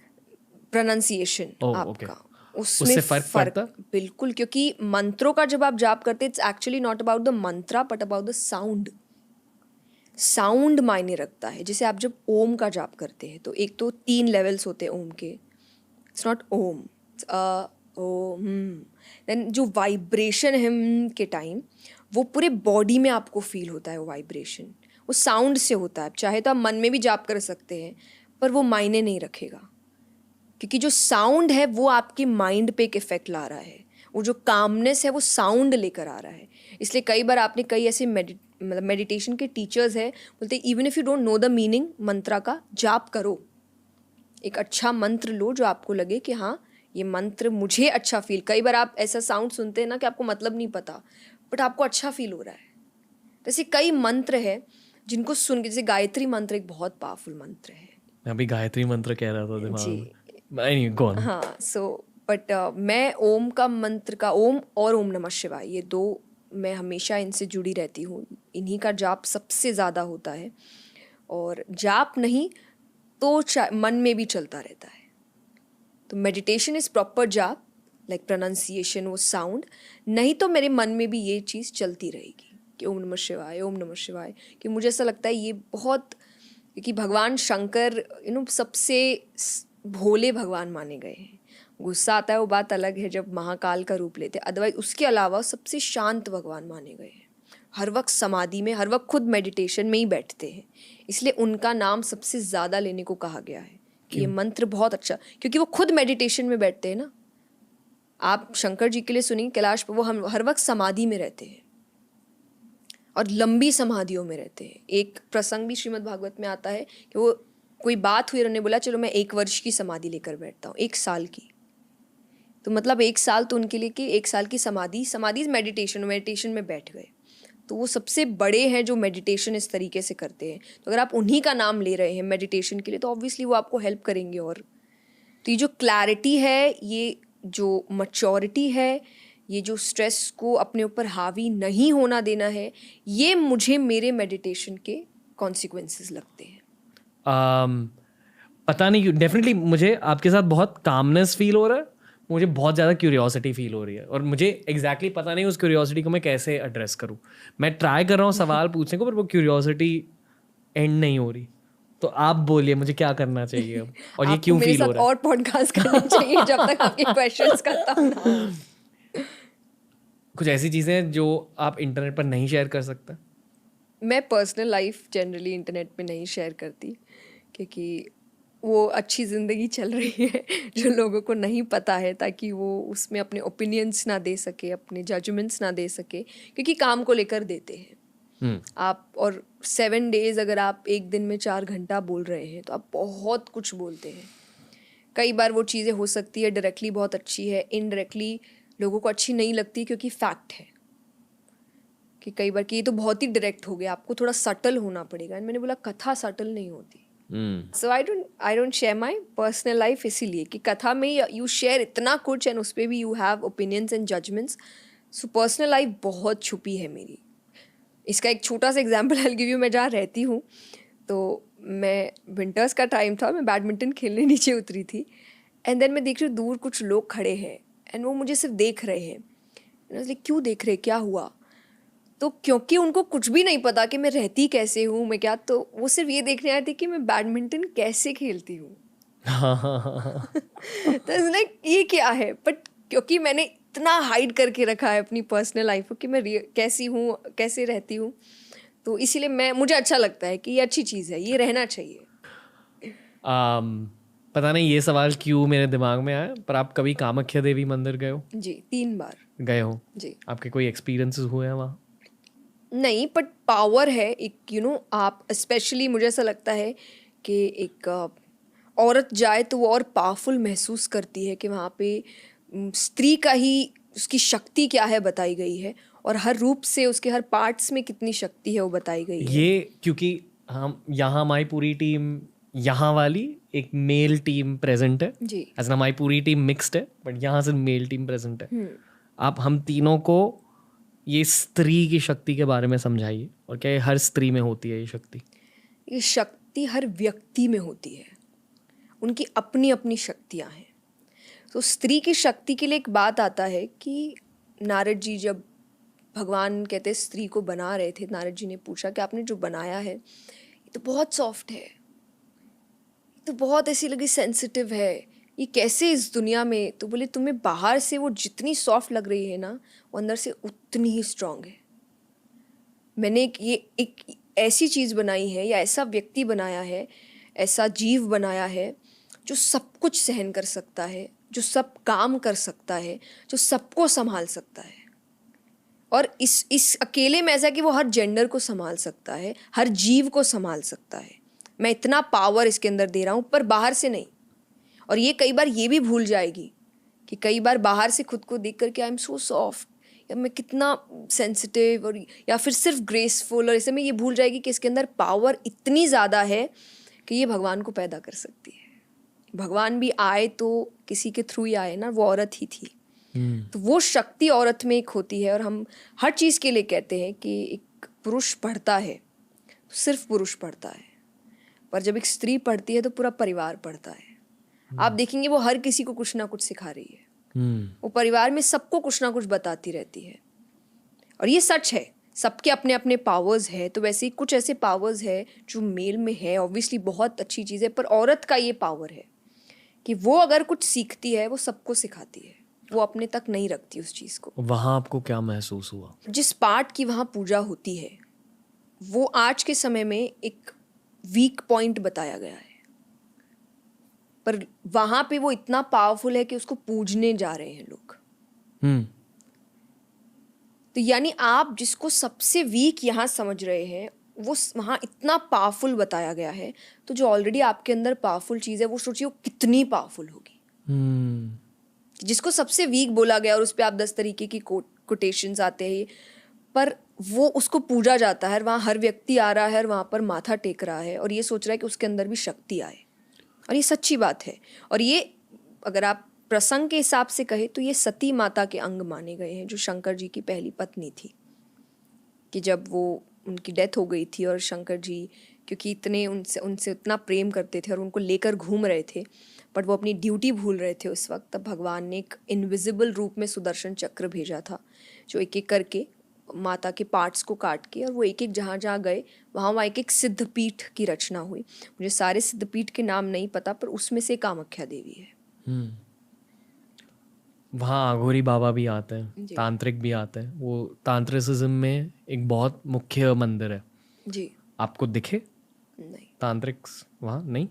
प्रोनाउंसिएशन आपका, उससे फर्क पड़ता? बिल्कुल, क्योंकि मंत्रों का जब आप जाप करते, it's actually not about the Mantra but about the sound. Sound मायने रखता है। जैसे आप जब ओम का जाप करते हैं तो एक तो 3 लेवल्स होते हैं ओम के, it's not Om, Om. Then जो वाइब्रेशन है के टाइम, वो पूरे बॉडी में आपको फील होता है, वो वाइब्रेशन, वो साउंड से होता है। चाहे तो आप मन में भी जाप कर सकते हैं, पर वो मायने नहीं रखेगा। क्योंकि जो साउंड है वो आपके माइंड पे एक इफेक्ट ला रहा है, वो जो कामनेस है वो साउंड लेकर आ रहा है। इसलिए कई बार आपने कई ऐसे मतलब मेडिटेशन के टीचर्स हैं, बोलते even if you don't know the meaning mantra का, जाप करो, एक अच्छा मंत्र लो जो आपको लगे कि हाँ ये मंत्र मुझे अच्छा फील। कई बार आप ऐसा साउंड सुनते हैं ना कि आपको मतलब नहीं पता बट आपको अच्छा फील हो रहा है। वैसे कई मंत्र है जिनको सुन के, जैसे गायत्री मंत्र एक बहुत पावरफुल मंत्र है। मैं अभी गायत्री मंत्र कह रहा था दिमाग जी में। नहीं, go on. हाँ, सो बट मैं ओम का मंत्र का, ओम और ओम नमः शिवाय, ये दो मैं हमेशा इनसे जुड़ी रहती हूँ। इन्हीं का जाप सबसे ज़्यादा होता है, और जाप नहीं तो मन में भी चलता रहता है। तो मेडिटेशन इज़ प्रॉपर जाप, लाइक प्रोनाउंसिएशन, वो साउंड, नहीं तो मेरे मन में भी ये चीज़ चलती रहेगी कि ओम नमः शिवाय, ओम नमः शिवाय। कि मुझे ऐसा लगता है ये बहुत, क्योंकि भगवान शंकर सबसे भोले भगवान माने गए हैं। गुस्सा आता है वो बात अलग है जब महाकाल का रूप लेते हैं, अदरवाइज उसके अलावा सबसे शांत भगवान माने गए हैं। हर वक्त समाधि में, हर वक्त खुद मेडिटेशन में ही बैठते हैं, इसलिए उनका नाम सबसे ज़्यादा लेने को कहा गया है कि ये मंत्र बहुत अच्छा, क्योंकि वो खुद मेडिटेशन में बैठते हैं ना। आप शंकर जी के लिए सुनिए, कैलाश पर वो हम हर वक्त समाधि में रहते हैं और लंबी समाधियों में रहते हैं। एक प्रसंग भी श्रीमद् भागवत में आता है कि वो कोई बात हुई, उन्होंने बोला चलो मैं 1 वर्ष की समाधि लेकर बैठता हूँ, 1 साल की। तो मतलब 1 साल तो उनके लिए कि 1 साल की समाधि मेडिटेशन में बैठ गए। तो वो सबसे बड़े हैं जो मेडिटेशन इस तरीके से करते हैं। तो अगर आप उन्हीं का नाम ले रहे हैं मेडिटेशन के लिए तो ऑब्वियसली वो आपको हेल्प करेंगे। और तो ये जो क्लैरिटी है, ये जो मैच्योरिटी है, ये जो स्ट्रेस को अपने ऊपर हावी नहीं होना देना है, ये मुझे मेरे मेडिटेशन के कॉन्सिक्वेंसेस लगते हैं। पता नहीं क्यों, डेफिनेटली मुझे आपके साथ बहुत कामनेस फील हो रहा है, मुझे बहुत ज़्यादा क्यूरियोसिटी फील हो रही है, और मुझे एग्जैक्टली पता नहीं उस क्यूरियोसिटी को मैं कैसे एड्रेस करूँ। मैं ट्राई कर रहा हूँ सवाल पूछने को, पर वो क्यूरियोसिटी एंड नहीं हो रही। तो आप बोलिए मुझे क्या करना चाहिए अब, और ये क्यों फील हो रहा है? और पॉडकास्ट करना चाहिए जब तक आपके क्वेश्चंस खत्म ना हो। कुछ ऐसी चीज़ें जो आप इंटरनेट पर नहीं शेयर कर सकते? मैं पर्सनल लाइफ जनरली इंटरनेट पे नहीं शेयर करती, क्योंकि वो अच्छी ज़िंदगी चल रही है जो लोगों को नहीं पता है, ताकि वो उसमें अपने ओपिनियंस ना दे सके, अपने जजमेंट्स ना दे सके, क्योंकि काम को लेकर देते हैं आप। और 7 डेज अगर आप एक दिन में 4 घंटा बोल रहे हैं तो आप बहुत कुछ बोलते हैं। कई बार वो चीज़ें हो सकती है डायरेक्टली बहुत अच्छी है, इनडायरेक्टली लोगों को अच्छी नहीं लगती, क्योंकि फैक्ट है कि कई बार कि ये तो बहुत ही डायरेक्ट हो गया, आपको थोड़ा सटल होना पड़ेगा। मैंने बोला कथा सटल नहीं होती। So I don't share my personal life, इसीलिए कि कथा में यू शेयर इतना कुछ एंड उस पर भी you have opinions and judgements. So personal life बहुत छुपी है मेरी। इसका एक छोटा सा एग्जाम्पल आई गिव यू। मैं जहाँ रहती हूँ तो मैं विंटर्स का टाइम था, मैं बैडमिंटन खेलने नीचे उतरी थी, एंड देन मैं देख रही हूँ दूर कुछ लोग खड़े हैं एंड वो मुझे सिर्फ देख रहे हैं। क्यों देख रहे, क्या हुआ? तो क्योंकि उनको कुछ भी नहीं पता कि मैं रहती कैसे हूँ, मैं क्या, तो वो सिर्फ ये देखने आए थे कि मैं बैडमिंटन कैसे खेलती हूँ। तो लाइक ये क्या है, बट क्योंकि मैंने इतना हाइड करके रखा है अपनी पर्सनल लाइफ को कि मैं कैसी हूँ, कैसे रहती हूँ, तो इसीलिए मुझे अच्छा लगता है कि ये अच्छी चीज़ है, ये रहना चाहिए। पता नहीं ये सवाल क्यों मेरे दिमाग में आया, पर आप कभी कामाख्या देवी मंदिर गए हो? जी, 3 बार गए हो जी। आपके कोई एक्सपीरियंसेस हुए हैं वहाँ? नहीं, बट पावर है एक, आप स्पेशली मुझे ऐसा लगता है कि एक औरत जाए तो वो और पावरफुल महसूस करती है कि वहाँ पे स्त्री का ही उसकी शक्ति क्या है बताई गई है, और हर रूप से उसके हर पार्ट्स में कितनी शक्ति है वो बताई गई है। ये क्योंकि हम यहाँ, हमारी पूरी टीम यहाँ वाली एक मेल टीम प्रेजेंट है जी। ऐसा हमारी पूरी टीम मिक्स्ड है, बट यहाँ से मेल टीम प्रेजेंट है। आप हम तीनों को ये स्त्री की शक्ति के बारे में समझाइए, और क्या ये हर स्त्री में होती है ये शक्ति? ये शक्ति हर व्यक्ति में होती है, उनकी अपनी अपनी शक्तियाँ हैं। तो स्त्री की शक्ति के लिए एक बात आता है कि नारद जी जब भगवान कहते स्त्री को बना रहे थे, नारद जी ने पूछा कि आपने जो बनाया है ये तो बहुत सॉफ्ट है, ये तो बहुत ऐसी लगी सेंसिटिव है, ये कैसे इस दुनिया में? तो बोले तुम्हें बाहर से वो जितनी सॉफ्ट लग रही है ना, वो अंदर से उतनी ही स्ट्रांग है। मैंने एक ऐसी चीज़ बनाई है या ऐसा व्यक्ति बनाया है, ऐसा जीव बनाया है जो सब कुछ सहन कर सकता है, जो सब काम कर सकता है, जो सबको संभाल सकता है। और इस अकेले में ऐसा कि वो हर जेंडर को संभाल सकता है, हर जीव को संभाल सकता है। मैं इतना पावर इसके अंदर दे रहा हूँ, पर बाहर से नहीं। और ये कई बार ये भी भूल जाएगी कि कई बार बाहर से खुद को देख करके आई एम सो सॉफ्ट, या मैं कितना सेंसिटिव, और या फिर सिर्फ ग्रेसफुल, और ऐसे में ये भूल जाएगी कि इसके अंदर पावर इतनी ज़्यादा है कि ये भगवान को पैदा कर सकती है। भगवान भी आए तो किसी के थ्रू ही आए ना, वो औरत ही थी। तो वो शक्ति औरत में एक होती है। और हम हर चीज़ के लिए कहते हैं कि एक पुरुष पढ़ता है तो सिर्फ पुरुष पढ़ता है, पर जब एक स्त्री पढ़ती है तो पूरा परिवार पढ़ता है। आप देखेंगे वो हर किसी को कुछ ना कुछ सिखा रही है। वो परिवार में सबको कुछ ना कुछ बताती रहती है। और ये सच है, सबके अपने अपने पावर्स है। तो वैसे ही कुछ ऐसे पावर्स है जो मेल में है, ऑब्वियसली बहुत अच्छी चीज़ है, पर औरत का ये पावर है कि वो अगर कुछ सीखती है वो सबको सिखाती है, वो अपने तक नहीं रखती उस चीज़ को। वहाँ आपको क्या महसूस हुआ? जिस पार्ट की वहाँ पूजा होती है वो आज के समय में एक वीक पॉइंट बताया गया है, पर वहाँ पे वो इतना पावरफुल है कि उसको पूजने जा रहे हैं लोग। तो यानी आप जिसको सबसे वीक यहाँ समझ रहे हैं वो वहाँ इतना पावरफुल बताया गया है। तो जो ऑलरेडी आपके अंदर पावरफुल चीज़ है वो सोचिए वो कितनी पावरफुल होगी। जिसको सबसे वीक बोला गया और उस पर आप 10 तरीके की कोटेशंस आते हैं, पर वो उसको पूजा जाता है। वहाँ हर व्यक्ति आ रहा है और वहाँ पर माथा टेक रहा है और ये सोच रहा है कि उसके अंदर भी शक्ति आए। और ये सच्ची बात है। और ये अगर आप प्रसंग के हिसाब से कहे तो ये सती माता के अंग माने गए हैं, जो शंकर जी की पहली पत्नी थी। कि जब वो उनकी डेथ हो गई थी और शंकर जी क्योंकि इतने उनसे उतना प्रेम करते थे और उनको लेकर घूम रहे थे, बट वो अपनी ड्यूटी भूल रहे थे उस वक्त, तब भगवान ने एक इनविजिबल रूप में सुदर्शन चक्र भेजा था, जो एक एक करके माता के पार्ट्स को काट के, और वो एक एक जहाँ जहाँ गए वहाँ एक एक सिद्धपीठ की रचना हुई। मुझे सारे सिद्धपीठ के नाम नहीं पता, पर उसमें से कामाख्या देवी है। वहाँ अघोरी बाबा भी आते हैं, तांत्रिक भी आते हैं। वो तांत्रिसिज्म में एक बहुत मुख्य मंदिर है जी। आपको दिखे नहीं, तांत्रिक वहाँ नहीं?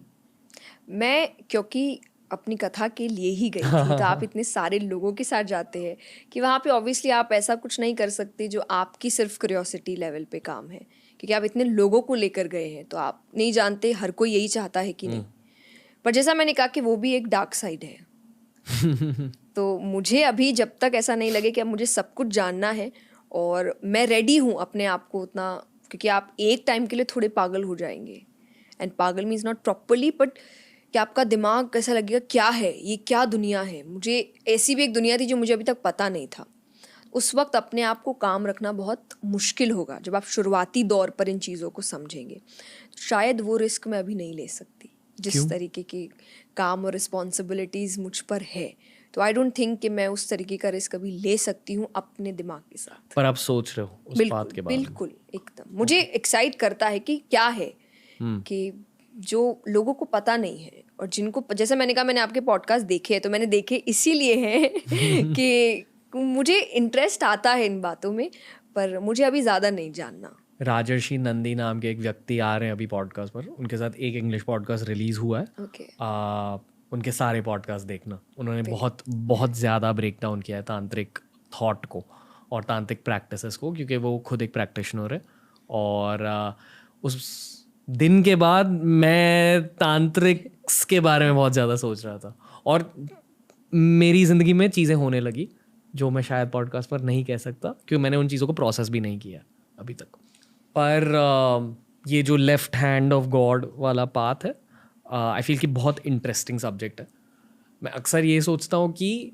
मैं क्योंकि अपनी कथा के लिए ही गई थी, तो आप इतने सारे लोगों के साथ जाते हैं कि वहाँ पे ऑब्वियसली आप ऐसा कुछ नहीं कर सकते जो आपकी सिर्फ क्यूरियोसिटी लेवल पे काम है, क्योंकि आप इतने लोगों को लेकर गए हैं तो आप नहीं जानते हर कोई यही चाहता है कि नहीं। पर जैसा मैंने कहा कि वो भी एक डार्क साइड है। तो मुझे अभी जब तक ऐसा नहीं लगे कि अब मुझे सब कुछ जानना है और मैं रेडी हूँ अपने आप को उतना, क्योंकि आप एक टाइम के लिए थोड़े पागल हो जाएंगे। एंड पागल मीन्स नॉट प्रॉपरली, बट कि आपका दिमाग कैसा लगेगा, क्या है ये, क्या दुनिया है। मुझे ऐसी भी एक दुनिया थी जो मुझे अभी तक पता नहीं था। उस वक्त अपने आप को काम रखना बहुत मुश्किल होगा जब आप शुरुआती दौर पर इन चीज़ों को समझेंगे। तो शायद वो रिस्क मैं अभी नहीं ले सकती जिस तरीके की काम और रिस्पॉन्सिबिलिटीज़ मुझ पर है। तो आई डोंट थिंक कि मैं उस तरीके का रिस्क अभी ले सकती हूँ अपने दिमाग के साथ। पर आप सोच रहे हो उस बात के बारे में? बिल्कुल, एकदम। मुझे एक्साइट करता है कि क्या है कि जो लोगों को पता नहीं है, और जिनको, जैसे मैंने कहा, मैंने आपके पॉडकास्ट देखे हैं, तो मैंने देखे इसीलिए हैं कि मुझे इंटरेस्ट आता है इन बातों में, पर मुझे अभी ज़्यादा नहीं जानना। राजर्षि नंदी नाम के एक व्यक्ति आ रहे हैं अभी पॉडकास्ट पर। उनके साथ एक इंग्लिश पॉडकास्ट रिलीज हुआ है। ओके। उनके सारे पॉडकास्ट देखना। उन्होंने बहुत बहुत ज़्यादा ब्रेक डाउन किया है तांत्रिक थॉट को और तांत्रिक प्रैक्टिसेस को, क्योंकि वो खुद एक प्रैक्टिशनर है। और उस दिन के बाद मैं तांत्रिक्स के बारे में बहुत ज़्यादा सोच रहा था, और मेरी ज़िंदगी में चीज़ें होने लगी जो मैं शायद पॉडकास्ट पर नहीं कह सकता, क्योंकि मैंने उन चीज़ों को प्रोसेस भी नहीं किया अभी तक। पर ये जो लेफ्ट हैंड ऑफ गॉड वाला पाथ है, आई फील कि बहुत इंटरेस्टिंग सब्जेक्ट है। मैं अक्सर ये सोचता हूँ कि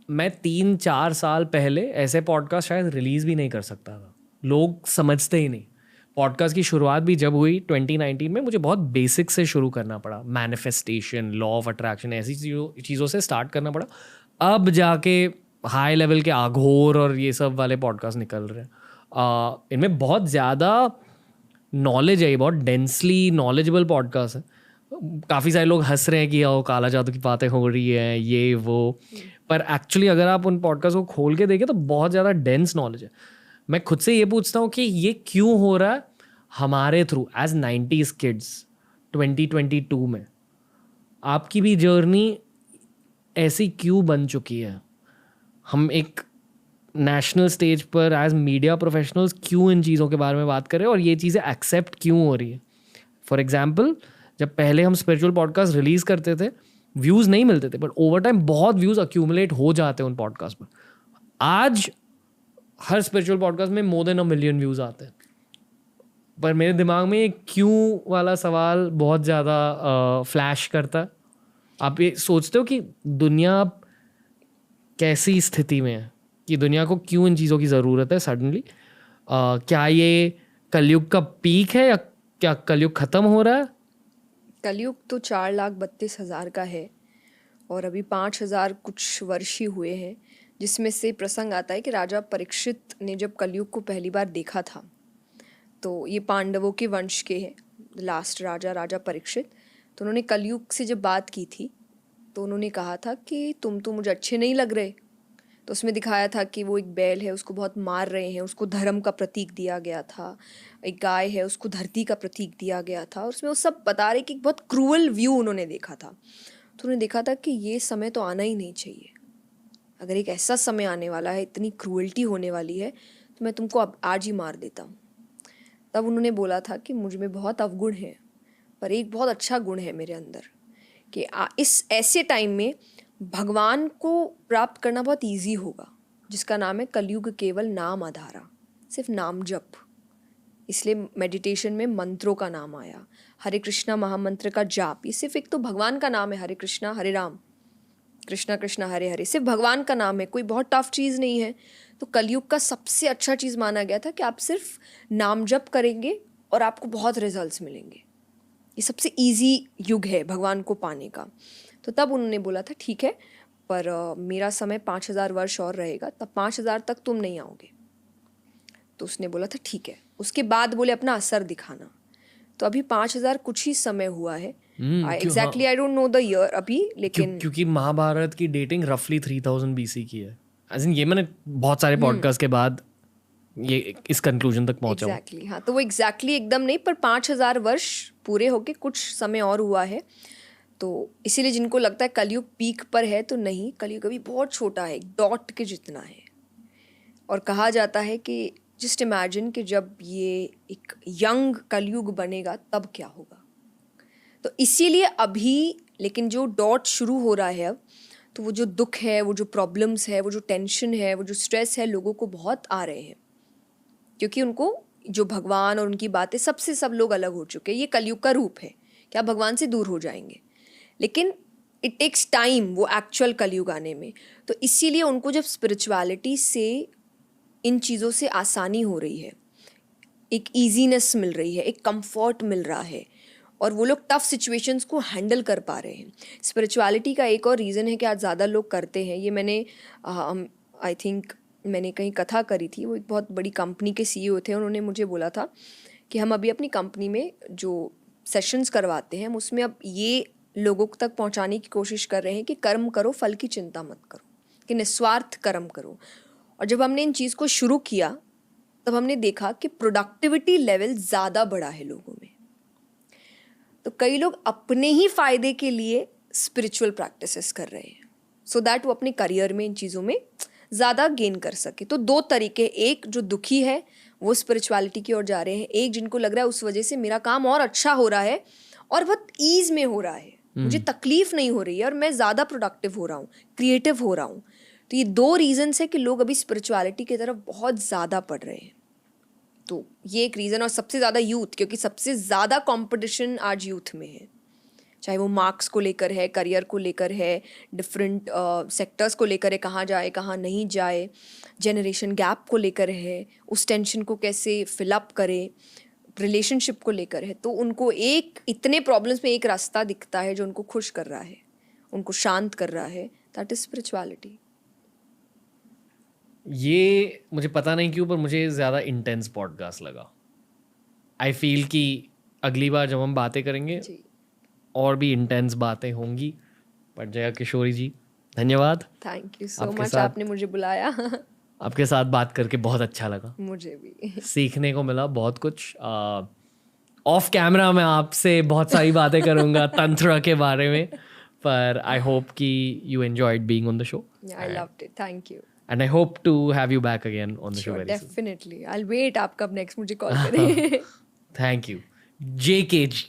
मैं 3-4 साल पहले ऐसे पॉडकास्ट शायद रिलीज़ भी नहीं कर सकता था। लोग समझते ही नहीं। पॉडकास्ट की शुरुआत भी जब हुई 2019 में, मुझे बहुत बेसिक से शुरू करना पड़ा। मैनिफेस्टेशन, लॉ ऑफ अट्रैक्शन, ऐसी चीज़ों से स्टार्ट करना पड़ा। अब जाके हाई लेवल के आघोर और ये सब वाले पॉडकास्ट निकल रहे हैं। इनमें बहुत ज़्यादा नॉलेज है, ये बहुत डेंसली नॉलेजेबल पॉडकास्ट है। काफ़ी सारे लोग हंस रहे हैं कि आओ काला जादू की बातें हो रही हैं, ये वो, पर एक्चुअली अगर आप उन पॉडकास्ट को खोल के देखें तो बहुत ज़्यादा डेंस नॉलेज है। मैं खुद से ये पूछता हूँ कि ये क्यों हो रहा है हमारे थ्रू एज 90s किड्स 2022 में। आपकी भी जर्नी ऐसी क्यों बन चुकी है? हम एक नेशनल स्टेज पर एज मीडिया प्रोफेशनल्स क्यों इन चीज़ों के बारे में बात कर रहे हैं और ये चीज़ें एक्सेप्ट क्यों हो रही है? फॉर एग्जाम्पल, जब पहले हम स्पिरिचुअल पॉडकास्ट रिलीज़ करते थे, व्यूज़ नहीं मिलते थे, बट ओवर टाइम बहुत व्यूज़ अक्यूमुलेट हो जाते हैं उन पॉडकास्ट पर. आज हर स्पिरिचुअल पॉडकास्ट में मोर देन 1 मिलियन व्यूज़ आते हैं. पर मेरे दिमाग में क्यों वाला सवाल बहुत ज़्यादा फ्लैश करता है. आप ये सोचते हो कि दुनिया कैसी स्थिति में है, कि दुनिया को क्यों इन चीज़ों की ज़रूरत है सडनली? क्या ये कलयुग का पीक है या क्या कलयुग ख़त्म हो रहा है? कलयुग तो 4,32,000 का है और अभी 5,000 कुछ वर्ष ही हुए हैं, जिसमें से प्रसंग आता है कि राजा परीक्षित ने जब कलयुग को पहली बार देखा था, तो ये पांडवों के वंश के हैं, लास्ट राजा परीक्षित. तो उन्होंने कलयुग से जब बात की थी तो उन्होंने कहा था कि तुम तो मुझे अच्छे नहीं लग रहे. तो उसमें दिखाया था कि वो एक बैल है, उसको बहुत मार रहे हैं, उसको धर्म का प्रतीक दिया गया था. एक गाय है, उसको धरती का प्रतीक दिया गया था. और उसमें वो सब बता रहे कि बहुत क्रूअल व्यू उन्होंने देखा था. तो उन्होंने देखा था कि ये समय तो आना ही नहीं चाहिए. अगर एक ऐसा समय आने वाला है, इतनी क्रूअल्टी होने वाली है, तो मैं तुमको अब आज ही मार देता हूँ. तब उन्होंने बोला था कि मुझ में बहुत अवगुण है, पर एक बहुत अच्छा गुण है मेरे अंदर, कि इस ऐसे टाइम में भगवान को प्राप्त करना बहुत इजी होगा, जिसका नाम है कलयुग केवल नाम आधारा, सिर्फ नाम जप. इसलिए मेडिटेशन में मंत्रों का नाम आया. हरे कृष्णा महामंत्र का जाप, ये सिर्फ एक तो भगवान का नाम है. हरे कृष्णा हरे राम, कृष्णा कृष्णा हरे हरे, सिर्फ भगवान का नाम है, कोई बहुत टफ चीज़ नहीं है. तो कलयुग का सबसे अच्छा चीज़ माना गया था कि आप सिर्फ नाम जप करेंगे और आपको बहुत रिजल्ट्स मिलेंगे. ये सबसे इजी युग है भगवान को पाने का. तो तब उन्होंने बोला था ठीक है, पर मेरा समय 5,000 वर्ष और रहेगा, तब 5,000 तक तुम नहीं आओगे. तो उसने बोला था ठीक है. उसके बाद बोले अपना असर दिखाना. तो अभी 5,000 कुछ ही समय हुआ है. Exactly I don't know the year अभी, लेकिन क्योंकि महाभारत की डेटिंग रफली 3000 BC की है. ये मैंने बहुत सारे पॉडकास्ट के बाद ये इस कंक्लूजन तक पहुंचा. एग्जैक्टली हाँ, तो वो एग्जैक्टली एकदम नहीं, पर 5,000 वर्ष पूरे होके कुछ समय और हुआ है. तो इसीलिए जिनको लगता है कलयुग पीक पर है, तो नहीं, कलयुग अभी बहुत छोटा है, डॉट के जितना है. और कहा जाता है कि जस्ट इमेजिन कि जब ये एक यंग कलयुग बनेगा तब क्या होगा. तो इसीलिए अभी, लेकिन जो डॉट शुरू हो रहा है अब, तो वो जो दुख है, वो जो प्रॉब्लम्स है, वो जो टेंशन है, वो जो स्ट्रेस है, लोगों को बहुत आ रहे हैं, क्योंकि उनको जो भगवान और उनकी बातें, सबसे सब लोग अलग हो चुके हैं. ये कलयुग का रूप है कि आप भगवान से दूर हो जाएंगे, लेकिन इट टेक्स टाइम वो एक्चुअल कलयुग आने में. तो इसीलिए उनको जब स्पिरिचुअलिटी से इन चीज़ों से आसानी हो रही है, एक ईजीनेस मिल रही है, एक कंफर्ट मिल रहा है, और वो लोग टफ सिचुएशंस को हैंडल कर पा रहे हैं. स्पिरिचुअलिटी का एक और रीज़न है कि आज ज़्यादा लोग करते हैं. ये मैंने आई थिंक मैंने कहीं कथा करी थी. वो एक बहुत बड़ी कंपनी के CEO थे, उन्होंने मुझे बोला था कि हम अभी अपनी कंपनी में जो सेशंस करवाते हैं, हम उसमें अब ये लोगों तक पहुंचाने की कोशिश कर रहे हैं कि कर्म करो, फल की चिंता मत करो, कि निस्वार्थ कर्म करो. और जब हमने इन चीज़ को शुरू किया, तब हमने देखा कि प्रोडक्टिविटी लेवल ज़्यादा बढ़ा है लोगों में. तो कई लोग अपने ही फ़ायदे के लिए स्पिरिचुअल प्रैक्टिसेस कर रहे हैं, सो दैट वो अपने करियर में इन चीज़ों में ज़्यादा गेन कर सके. तो दो तरीके, एक जो दुखी है वो स्पिरिचुअलिटी की ओर जा रहे हैं, एक जिनको लग रहा है उस वजह से मेरा काम और अच्छा हो रहा है और बहुत ईज में हो रहा है, मुझे तकलीफ नहीं हो रही है और मैं ज़्यादा प्रोडक्टिव हो रहा हूँ, क्रिएटिव हो रहा हूँ. तो ये दो रीजंस है कि लोग अभी स्पिरिचुअलिटी की तरफ बहुत ज़्यादा पढ़ रहे हैं. तो ये एक रीज़न. और सबसे ज़्यादा यूथ, क्योंकि सबसे ज़्यादा कंपटीशन आज यूथ में है, चाहे वो मार्क्स को लेकर है, करियर को लेकर है, डिफरेंट सेक्टर्स को लेकर है, कहाँ जाए कहाँ नहीं जाए, जनरेशन गैप को लेकर है, उस टेंशन को कैसे फिलअप करे, रिलेशनशिप को लेकर है. तो उनको एक इतने प्रॉब्लम्स में एक रास्ता दिखता है जो उनको खुश कर रहा है, उनको शांत कर रहा है, दैट इज स्पिरिचुअलिटी. ये मुझे पता नहीं क्यों, पर मुझे ज़्यादा इंटेंस पॉडकास्ट लगा. आई फील कि अगली बार जब हम बातें करेंगे जी, और भी इंटेंस बातें होंगी. बट जया किशोरी जी, धन्यवाद. थैंक यू सो आपके मच, साथ- आपने मुझे बुलाया. आपके साथ बात करके बहुत अच्छा लगा, मुझे भी. सीखने को मिला बहुत कुछ. ऑफ कैमरा मैं आपसे बहुत सारी बातें करूँगा तंत्र के बारे में, पर आई होप कि you enjoyed being on the show. Yeah, I loved it. Thank you. And I hope to have you back again on the show Sure, very soon. definitely. I'll wait. आप कब next मुझे call करें? Thank you. JKG.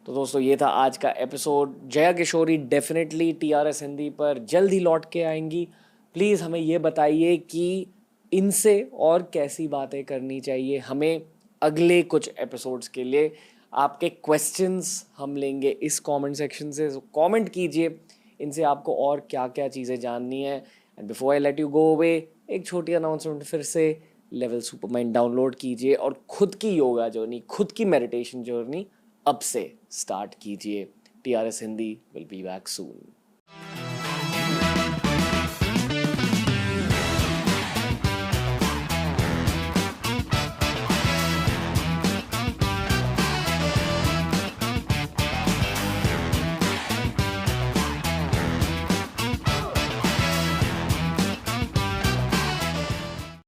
तो दोस्तों ये था आज का episode. Jaya Kishori definitely TRS Hindi पर जल्द ही लौट के आएंगी। प्लीज़ हमें ये बताइए कि इनसे और कैसी बातें करनी चाहिए हमें अगले कुछ एपिसोड्स के लिए। आपके क्वेश्चंस हम लेंगे इस कमेंट सेक्शन से, तो कमेंट कीजिए इनसे आपको और क्या क्या चीज़ें जाननी है। And before I let you go away, एक छोटी अनाउंसमेंट फिर से, लेवल सुपरमाइंड डाउनलोड कीजिए और खुद की योगा जर्नी, खुद की मेडिटेशन जर्नी अब से स्टार्ट कीजिए। TRS Hindi will be back soon.